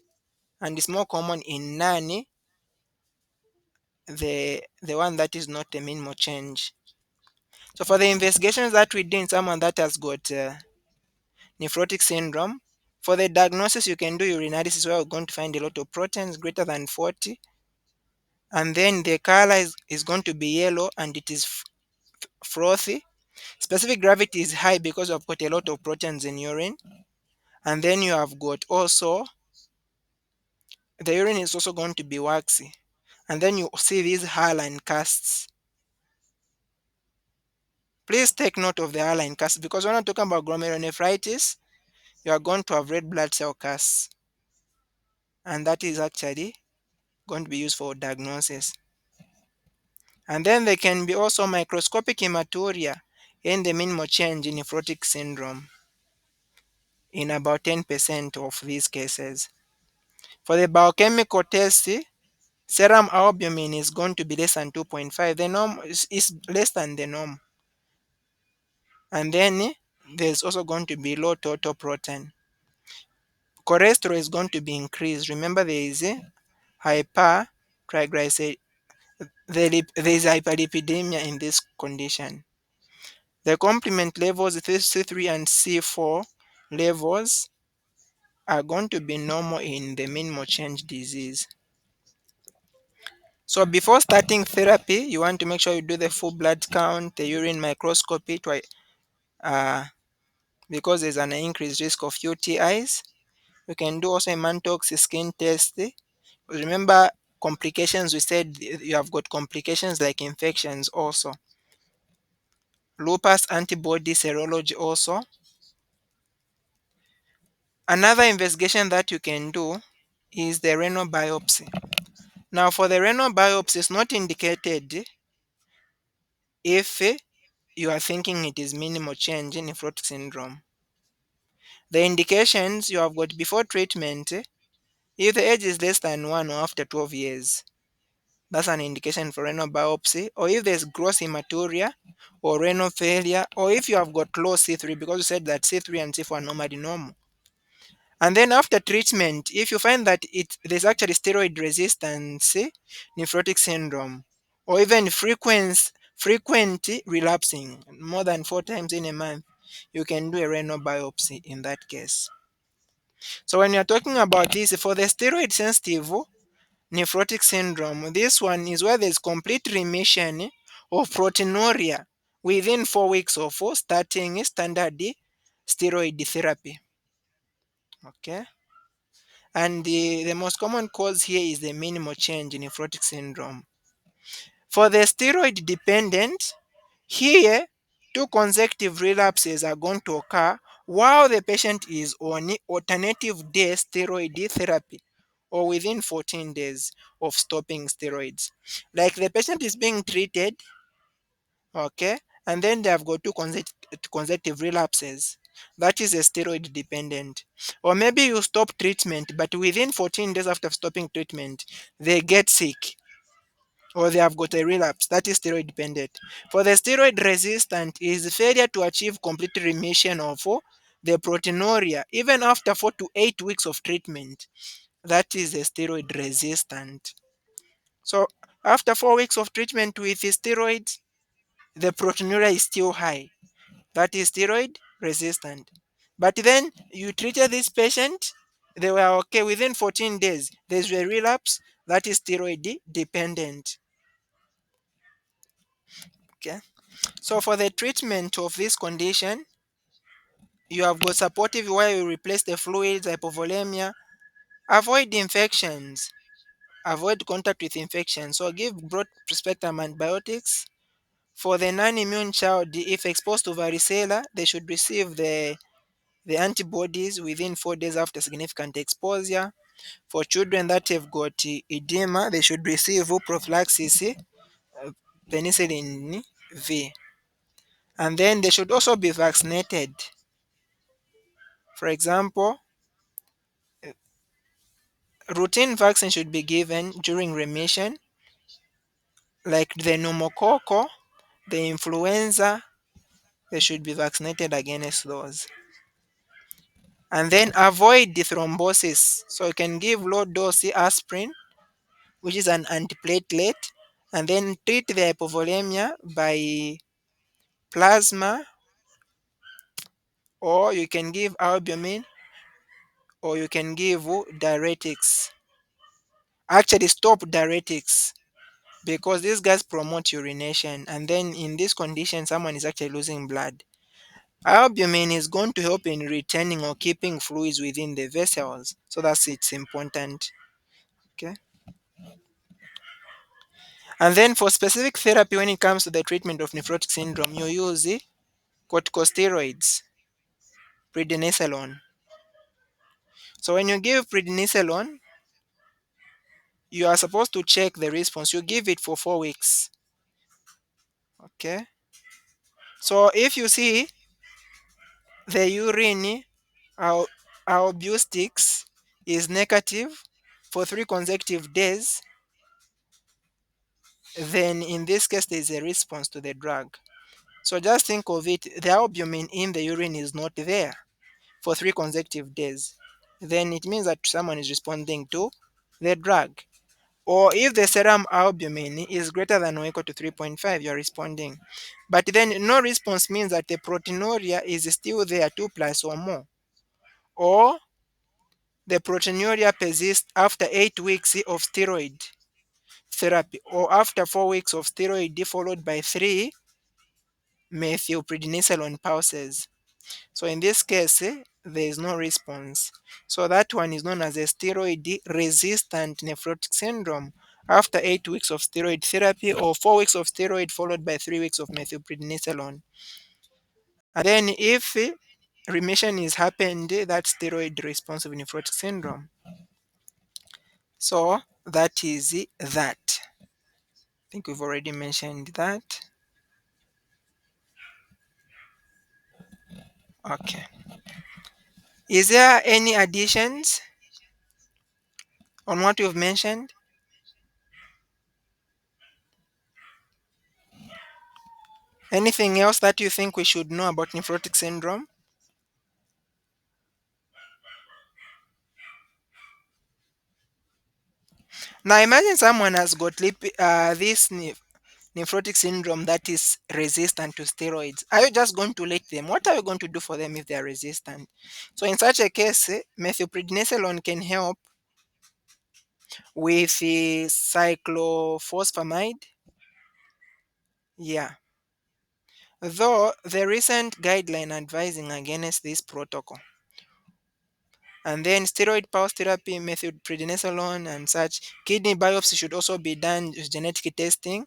and it's more common in non, the one that is not a minimal change. So for the investigations that we do in someone that has got nephrotic syndrome, for the diagnosis you can do urinalysis where we're going to find a lot of proteins greater than 40, and then the color is going to be yellow and it is frothy. Specific gravity is high because you've got a lot of proteins in urine, and then you have got also the urine is also going to be waxy, and then you see these hairline casts. Please take note of the hairline casts because when I'm talking about glomerulonephritis, you are going to have red blood cell casts, and that is actually going to be used for diagnosis. And then there can be also microscopic hematuria in the minimal change in nephrotic syndrome in about 10% of these cases. For the biochemical test, serum albumin is going to be less than 2.5. The norm is less than the norm. And then there's also going to be low total protein. Cholesterol is going to be increased. Remember, there is a hypertriglyceridemia. There is hyperlipidemia in this condition. The complement levels, C3 and C4 levels, are going to be normal in the minimal change disease. So before starting therapy, you want to make sure you do the full blood count, the urine microscopy because there's an increased risk of UTIs. You can do also a Mantox skin test. Remember complications, we said you have got complications like infections also. Lupus antibody serology also. Another investigation that you can do is the renal biopsy. Now for the renal biopsy, it's not indicated if you are thinking it is minimal change in nephrotic syndrome. The indications you have got before treatment, if the age is less than 1 or after 12 years, that's an indication for renal biopsy, or if there's gross hematuria or renal failure, or if you have got low C3, because you said that C3 and C4 are normally normal. And then after treatment, if you find that there's actually steroid resistance, nephrotic syndrome, or even frequent relapsing more than 4 times in a month, you can do a renal biopsy in that case. So when you're talking about this, for the steroid sensitive nephrotic syndrome, this one is where there's complete remission of proteinuria within 4 weeks of starting standard steroid therapy. Okay. And the most common cause here is the minimal change in nephrotic syndrome. For the steroid dependent, here 2 consecutive relapses are going to occur while the patient is on alternative day steroid therapy or within 14 days of stopping steroids. Like the patient is being treated, okay, and then they have got 2 consecutive relapses. That is a steroid dependent. Or maybe you stop treatment, but within 14 days after stopping treatment, they get sick or they have got a relapse. That is steroid dependent. For the steroid resistant, is failure to achieve complete remission of the proteinuria even after 4 to 8 weeks of treatment. That is a steroid resistant. So after 4 weeks of treatment with the steroids, the proteinuria is still high. That is steroid resistant. But then you treated this patient, they were okay within 14 days. There's a relapse. That is steroid dependent. Okay. So for the treatment of this condition, you have got supportive where you replace the fluids, hypovolemia, avoid infections, avoid contact with infections. So give broad spectrum antibiotics. For the non-immune child, if exposed to varicella, they should receive the antibodies within 4 days after significant exposure. For children that have got edema, they should receive prophylaxis, penicillin V. And then they should also be vaccinated. For example, routine vaccine should be given during remission, like the pneumococcal, the influenza, they should be vaccinated against those. And then avoid the thrombosis. So you can give low dose aspirin, which is an antiplatelet, and then treat the hypovolemia by plasma, or you can give albumin, or you can give diuretics. Actually, stop diuretics because these guys promote urination, and then in this condition, someone is actually losing blood. Albumin is going to help in retaining or keeping fluids within the vessels, so that's it's important. Okay. And then for specific therapy, when it comes to the treatment of nephrotic syndrome, you use corticosteroids, prednisolone. So when you give prednisolone, you are supposed to check the response. You give it for 4 weeks. Okay. So if you see the urine al- albustix is negative for 3 consecutive days, then in this case there is a response to the drug. So just think of it, the albumin in the urine is not there for 3 consecutive days. Then it means that someone is responding to the drug. Or if the serum albumin is greater than or equal to 3.5, you're responding. But then no response means that the proteinuria is still there, 2 plus or more. Or the proteinuria persists after 8 weeks of steroid therapy, or after 4 weeks of steroid followed by 3 methylprednisolone pulses. So in this case, there is no response. So that one is known as a steroid resistant nephrotic syndrome after 8 weeks of steroid therapy or 4 weeks of steroid followed by 3 weeks of methylprednisolone. And then if remission is happened, that's steroid responsive nephrotic syndrome. So that is that. I think we've already mentioned that. Okay. Is there any additions on what you've mentioned? Anything else that you think we should know about nephrotic syndrome? Now imagine someone has got this nephrotic syndrome that is resistant to steroids. Are you just going to let them? What are you going to do for them if they are resistant? So in such a case, methylprednisolone can help with the cyclophosphamide. Yeah. Though the recent guideline advising against this protocol. And then steroid pulse therapy, methylprednisolone and such. Kidney biopsy should also be done with genetic testing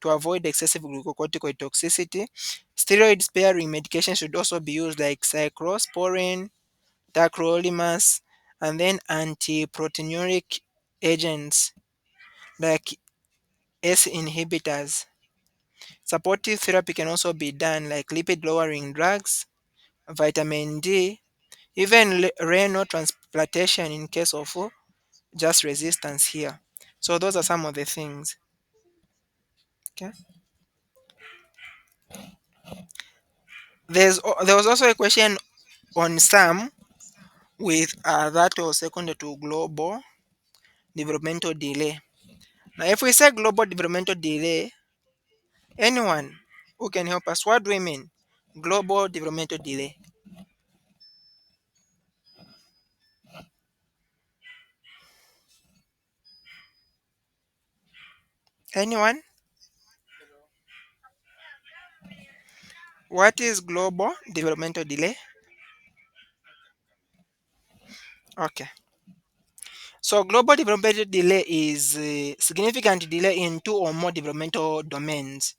to avoid excessive glucocorticoid toxicity. Steroid sparing medication should also be used like cyclosporin, tacrolimus, and then antiproteinuric agents like ACE inhibitors. Supportive therapy can also be done like lipid lowering drugs, vitamin D, even renal transplantation in case of just resistance here. So those are some of the things. Okay. There was also a question on SAM with that was secondary to global developmental delay. Now, if we say global developmental delay, anyone who can help us, what do we mean? Global developmental delay. Anyone? What is global developmental delay? Okay. So global developmental delay is significant delay in two or more developmental domains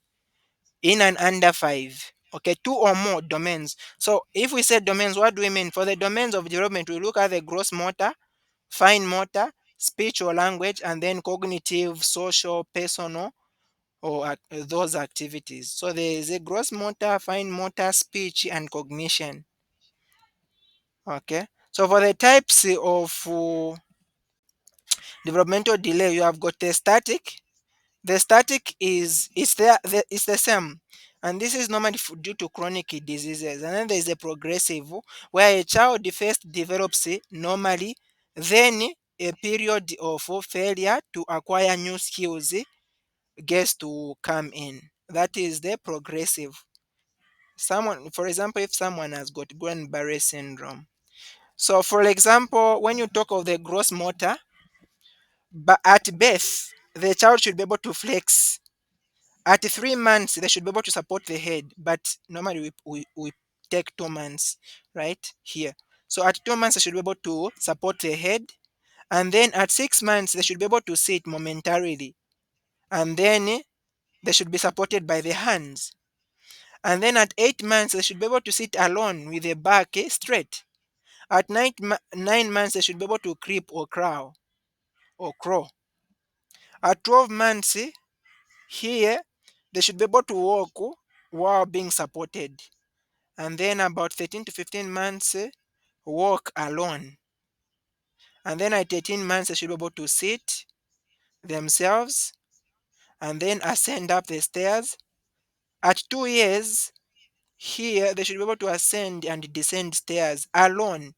in and under five. Okay, two or more domains. So if we say domains, what do we mean? For the domains of development, we look at the gross motor, fine motor, speech or language, and then cognitive, social, personal, or those activities. So there is a gross motor, fine motor, speech, and cognition. Okay. So for the types of developmental delay, you have got the static. The static is it's the same, and this is normally due to chronic diseases. And then there is a progressive, where a child first develops normally, then a period of failure to acquire new skills gets to come in. That is the progressive. Someone, for example, if someone has got Guillain-Barré syndrome. So, for example, when you talk of the gross motor, but at birth, the child should be able to flex. At 3 months, they should be able to support the head, but normally we take 2 months, right? Here. So at 2 months, they should be able to support the head. And then at 6 months, they should be able to sit momentarily. And then they should be supported by the hands. And then at 8 months, they should be able to sit alone with the back straight. At 9 months, they should be able to creep or crawl or crawl. At 12 months, here, they should be able to walk while being supported. And then about 13 to 15 months, walk alone. And then at 18 months, they should be able to sit themselves and then ascend up the stairs. At 2 years, here they should be able to ascend and descend stairs alone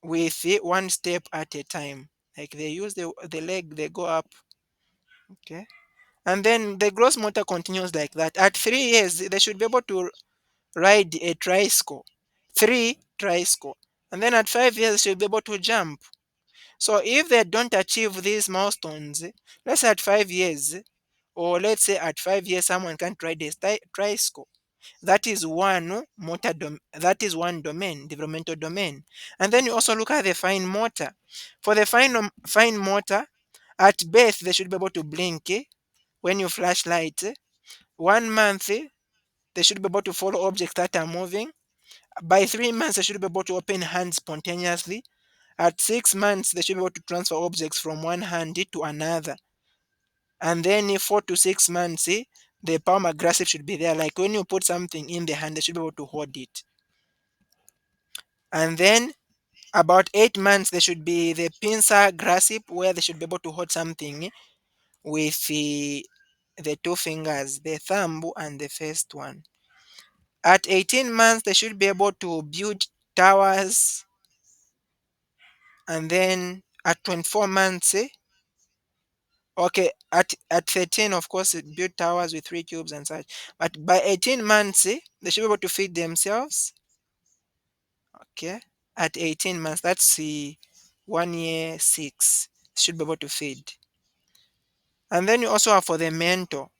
with one step at a time. Like they use the leg, they go up. Okay. And then the gross motor continues like that. At 3 years, they should be able to ride a tricycle, three tricycle. And then at 5 years, they should be able to jump. So if they don't achieve these milestones, let's say at 5 years, or let's say at 5 years, someone can't ride a tricycle. That is one that is one domain, developmental domain. And then you also look at the fine motor. For the fine motor, at birth they should be able to blink when you flash light. 1 month, they should be able to follow objects that are moving. By 3 months, they should be able to open hands spontaneously. At 6 months, they should be able to transfer objects from one hand to another. And then 4 to 6 months, the palmar grasp should be there. Like when you put something in the hand, they should be able to hold it. And then about 8 months, there should be the pincer grasp, where they should be able to hold something with the two fingers, the thumb and the first one. At 18 months, they should be able to build towers. And then at 24 months, okay, at 13, of course, it build towers with 3 cubes and such. But by 18 months, they should be able to feed themselves. Okay, at 18 months, that's 1 year 6, should be able to feed. And then you also have for the mental.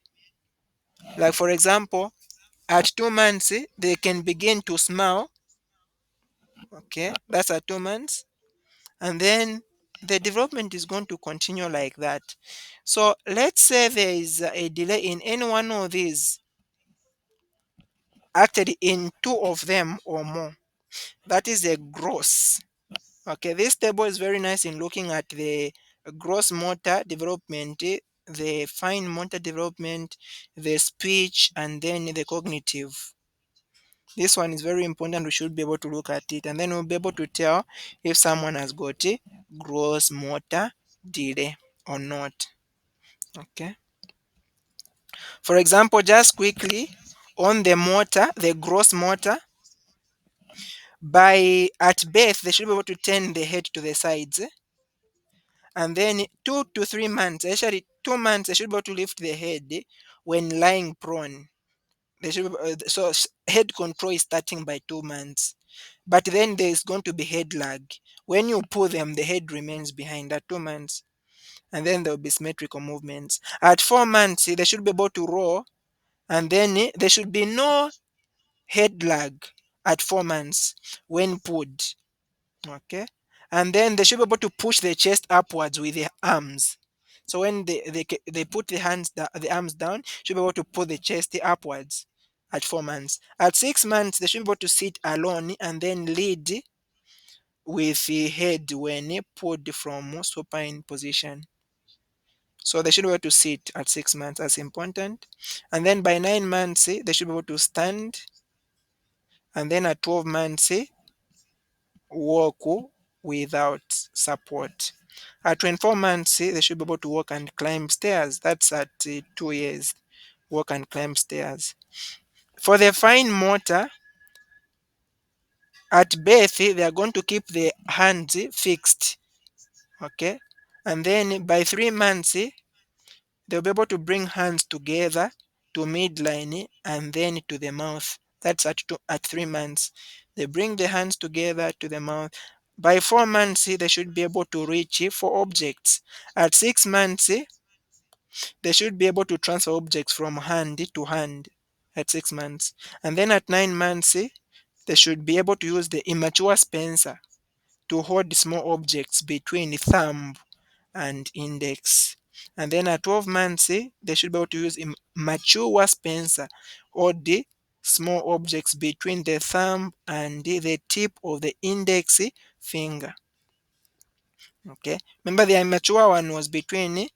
Like for example, at 2 months, they can begin to smile. Okay, that's at 2 months. And then the development is going to continue like that. So let's say there is a delay in any one of these, actually in two of them or more. That is a gross. Okay, this table is very nice in looking at the gross motor development, the fine motor development, the speech, and then the cognitive. This one is very important. We should be able to look at it, and then we'll be able to tell if someone has got a gross motor delay or not. Okay. For example, just quickly on the motor, the gross motor, by at birth they should be able to turn the head to the sides, and then 2 to 3 months, actually 2 months, they should be able to lift the head when lying prone. They should be, head control is starting by 2 months. But then there is going to be head lag. When you pull them, the head remains behind at 2 months. And then there will be symmetrical movements. At 4 months, they should be able to roll. And then there should be no head lag at 4 months when pulled. Okay. And then they should be able to push the chest upwards with their arms. So when they put the arms down, should be able to pull the chest upwards at 4 months. At 6 months, they should be able to sit alone and then lead with the head when pulled from supine position. So they should be able to sit at 6 months. That's important. And then by 9 months, they should be able to stand. And then at 12 months, walk without support. At 24 months, they should be able to walk and climb stairs. That's at 2 years. Walk and climb stairs. For the fine motor, at birth, they are going to keep the hands fixed. Okay. And then by 3 months, they'll be able to bring hands together to midline and then to the mouth. That's at 3 months. They bring the hands together to the mouth. By 4 months, they should be able to reach for objects. At 6 months, they should be able to transfer objects from hand to hand at 6 months. And then at 9 months, they should be able to use the immature Spencer to hold small objects between thumb and index. And then at 12 months, they should be able to use mature Spencer or the small objects between the thumb and the tip of the index finger. Okay, remember the immature one was between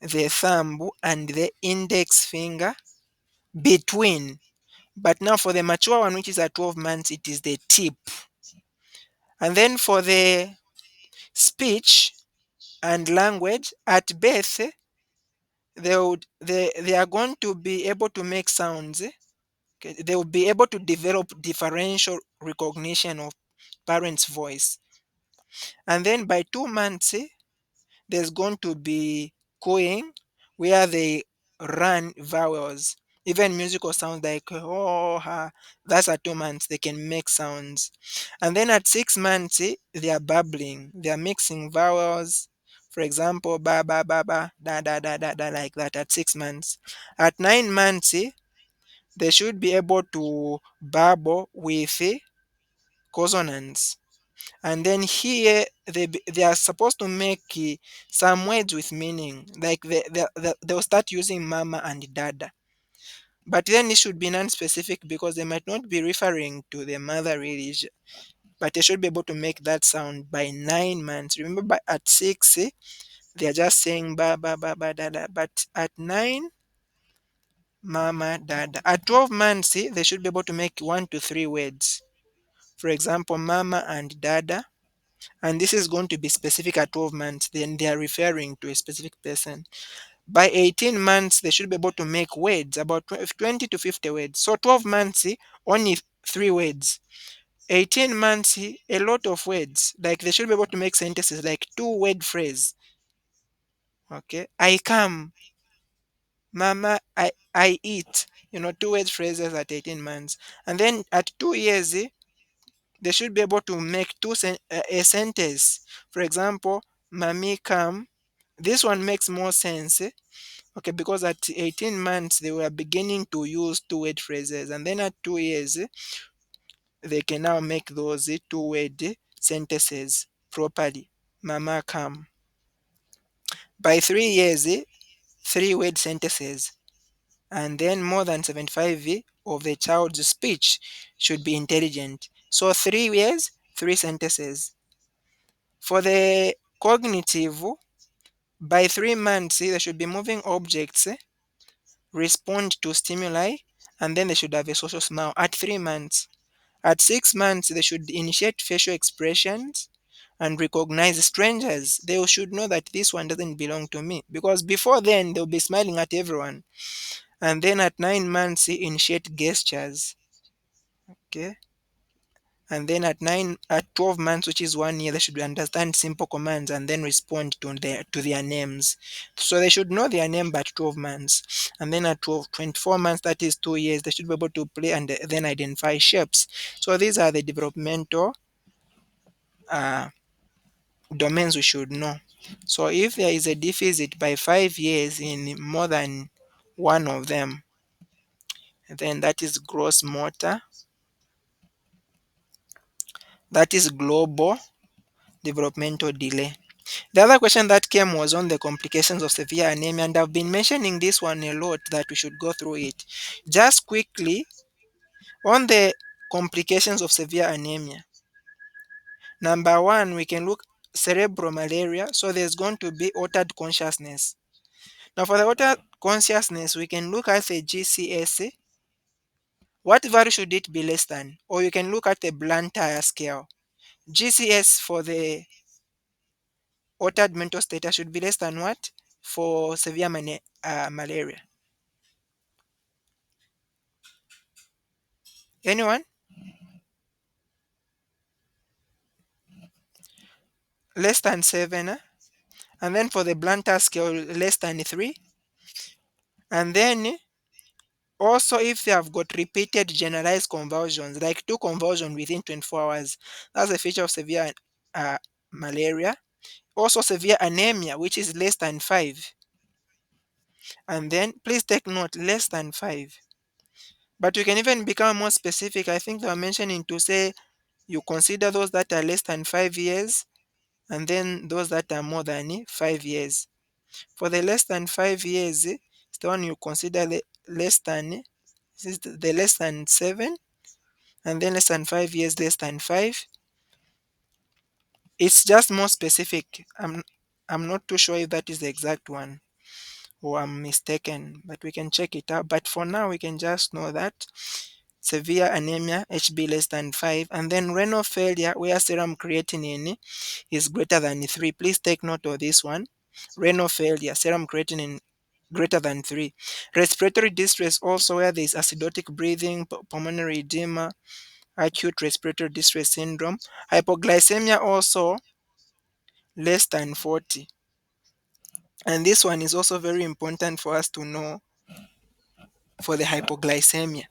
the thumb and the index finger between. But now for the mature one, which is at 12 months, it is the tip. And then for the speech and language, at birth, they are going to be able to make sounds. Okay? They will be able to develop differential recognition of parents' voice. And then by 2 months, there's going to be cooing, where they run vowels. Even musical sounds like oh, ha, that's at 2 months. They can make sounds. And then at 6 months, they are babbling. They are mixing vowels. For example, ba ba ba ba da da da da da like that at 6 months. At 9 months, they should be able to babble with consonants. And then here they are supposed to make some words with meaning, like they'll start using mama and dada. But then it should be non-specific because they might not be referring to the mother really, but they should be able to make that sound by 9 months. Remember, at 6, they are just saying ba ba ba ba dada. But at 9, mama dada. At 12 months, they should be able to make 1 to 3 words. For example, mama and dada. And this is going to be specific at 12 months. Then they are referring to a specific person. By 18 months, they should be able to make words, about 20 to 50 words. So 12 months, only 3 words. 18 months, a lot of words. Like they should be able to make sentences like 2 word phrase. Okay. I come, mama, I eat. 2 word phrases at 18 months. And then at 2 years, they should be able to make a sentence. For example, mommy come. This one makes more sense. Okay, because at 18 months they were beginning to use 2 word phrases, and then at 2 years they can now make those 2 word sentences properly. Mama come. By 3 years, 3 word sentences, and then more than 75 of the child's speech should be intelligent. So 3 years, 3 sentences. For the cognitive, by 3 months, they should be moving objects, respond to stimuli, and then they should have a social smile at 3 months. At 6 months, they should initiate facial expressions and recognize strangers. They should know that this one doesn't belong to me, because before then they'll be smiling at everyone. And then at 9 months, initiate gestures. Okay. And then at 12 months, which is 1 year, they should understand simple commands and then respond to their names. So they should know their name by 12 months. And then at 24 months, that is 2 years, they should be able to play and then identify shapes. So these are the developmental uh, domains we should know. So if there is a deficit by 5 years in more than one of them, then that is gross motor, that is global developmental delay. The other question that came was on the complications of severe anemia, and I've been mentioning this one a lot that we should go through it. Just quickly, on the complications of severe anemia. Number one, we can look cerebral malaria. So there's going to be altered consciousness. Now for the altered consciousness, we can look at the GCS. What value should it be less than? Or you can look at the Blantyre scale. GCS for the altered mental status should be less than what? For severe malaria. Anyone? Less than 7. And then for the Blantyre scale, less than 3. And then also if you have got repeated generalized convulsions, like 2 convulsions within 24 hours, that's a feature of severe uh, malaria. Also severe anemia, which is less than 5. And then please take note, less than 5. But you can even become more specific. I think they were mentioning to say you consider those that are less than 5 years, and then those that are more than 5 years. For the less than 5 years, it's the one you consider the less than, this is the less than 7, and then less than 5 years, less than 5. It's just more specific. I'm not too sure if that is the exact one or I'm mistaken, but we can check it out. But for now, we can just know that severe anemia, HB less than 5, and then renal failure where serum creatinine is greater than 3. Please take note of this one. Renal failure, serum creatinine greater than 3. Respiratory distress also where there is acidotic breathing, pulmonary edema, acute respiratory distress syndrome. Hypoglycemia also less than 40. And this one is also very important for us to know for the hypoglycemia.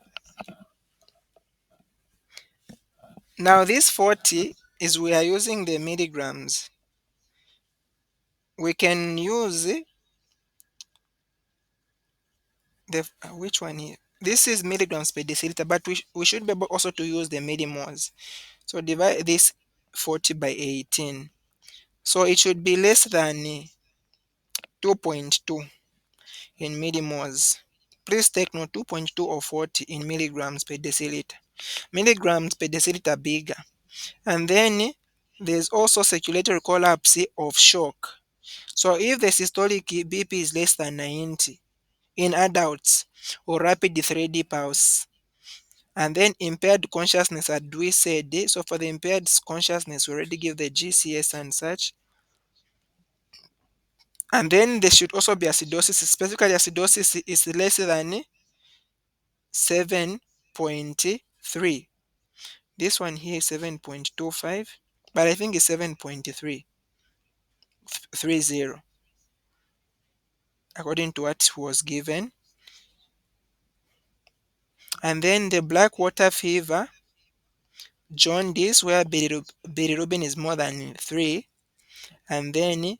Now this 40 is we are using the milligrams. We can use the which one here? this is milligrams per deciliter, but we should be able also to use the millimoles. So divide this 40 by 18. So it should be less than 2.2 in millimoles. Please take note 2.2 or 40 in milligrams per deciliter. Milligrams per deciliter bigger. And then there's also circulatory collapse of shock. So if the systolic BP is less than 90 in adults, or rapid 3D pulse, and then impaired consciousness, as we said, so for the impaired consciousness, we already give the GCS and such. And then there should also be acidosis, specifically acidosis is less than 7.3. This one here is 7.25, but I think it's 7.330 according to what was given. And then the black water fever, jaundice, where bilirubin is more than 3. And then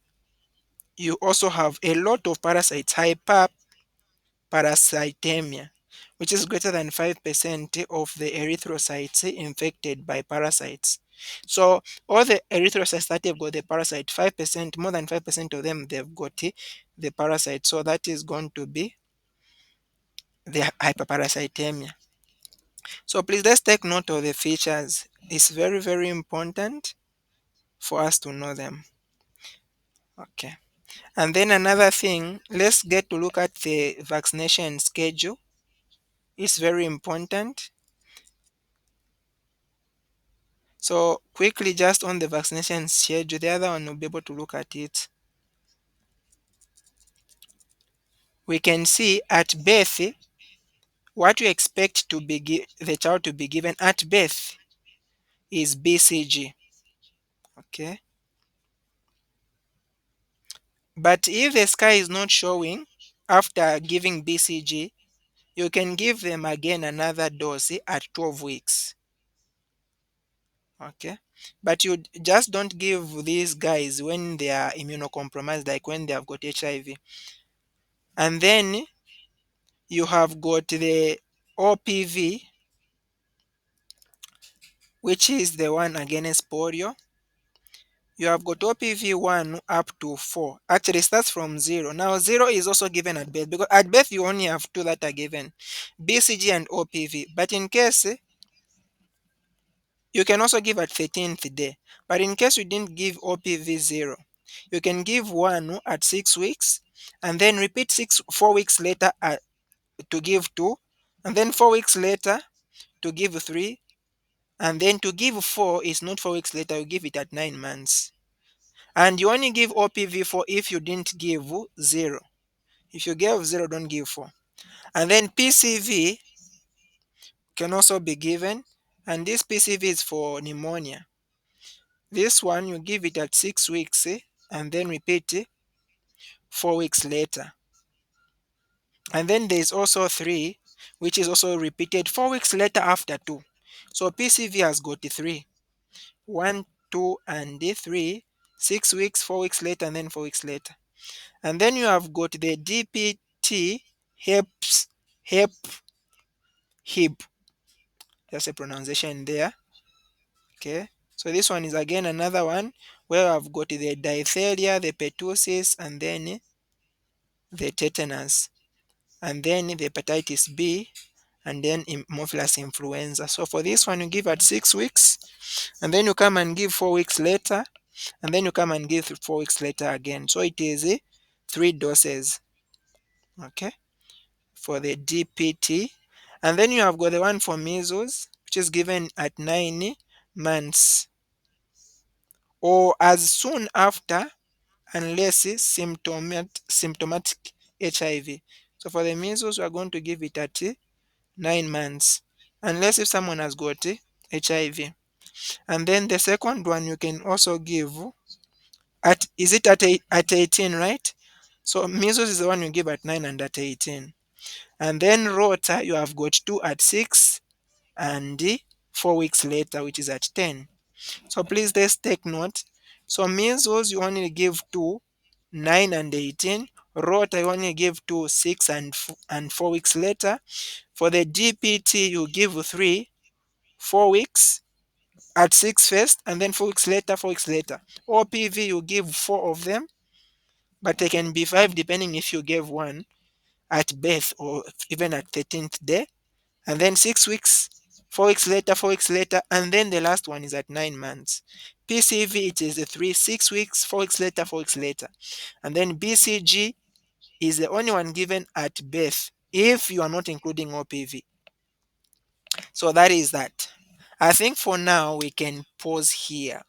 you also have a lot of parasites, hyperparasitemia, which is greater than 5% of the erythrocytes infected by parasites. So all the erythrocytes that have got the parasite, 5%, more than 5% of them, they've got the parasite. So that is going to be the hyperparasitemia. So please let's take note of the features. It's very, very important for us to know them. Okay. And then another thing, let's get to look at the vaccination schedule. It's very important. So quickly, just on the vaccination schedule, the other one will be able to look at it. We can see at birth what we expect to be the child to be given at birth is BCG. Okay. But if the sky is not showing after giving BCG, you can give them again another dose at 12 weeks. Okay. But you just don't give these guys when they are immunocompromised, like when they have got HIV. And then you have got the OPV, which is the one against polio. You have got OPV 1 up to 4. Actually, it starts from 0. Now, 0 is also given at birth, because at birth you only have two that are given, BCG and OPV. But in case you can also give at 13th day. But in case you didn't give OPV 0, you can give 1 at 6 weeks, and then repeat 4 weeks later to give 2, and then 4 weeks later to give 3, and then to give 4 is not 4 weeks later, you give it at 9 months. And you only give OPV 4 if you didn't give 0. If you gave 0, don't give 4. And then PCV can also be given, and this PCV is for pneumonia. This one you give it at 6 weeks, and then repeat 4 weeks later. And then there is also 3, which is also repeated 4 weeks later after 2. So PCV has got 3. 1, 2, and 3. 6 weeks, 4 weeks later, and then 4 weeks later. And then you have got the DPT hep hip. That's a pronunciation there. Okay. So this one is again another one where I've got the diphtheria, the pertussis, and then the tetanus, and then the hepatitis B, and then Haemophilus influenza. So for this one, you give at 6 weeks, and then you come and give 4 weeks later, and then you come and give 4 weeks later again. So it is 3 doses, okay, for the DPT. And then you have got the one for measles, which is given at 9 months or as soon after, unless symptomatic HIV. So for the measles, we are going to give it at 9 months, unless if someone has got HIV. And then the second one you can also give at, is it at 18, right? So measles is the one you give at 9 and at 18. And then rota, you have got 2 at 6 and 4 weeks later, which is at 10. So please let's take note. So measles you only give 2, 9 and 18. Rota you only give 2, 6 and 4 weeks later. For the GPT, you give 3, 4 weeks at 6 first, and then 4 weeks later, 4 weeks later. OPV, you give 4 of them, but they can be 5 depending if you gave one at birth or even at 13th day, and then 6 weeks, 4 weeks later, 4 weeks later, and then the last one is at 9 months. PCV, it is a 3, 6 weeks, 4 weeks later, 4 weeks later. And then BCG is the only one given at birth if you are not including OPV. So that is that. I think for now we can pause here.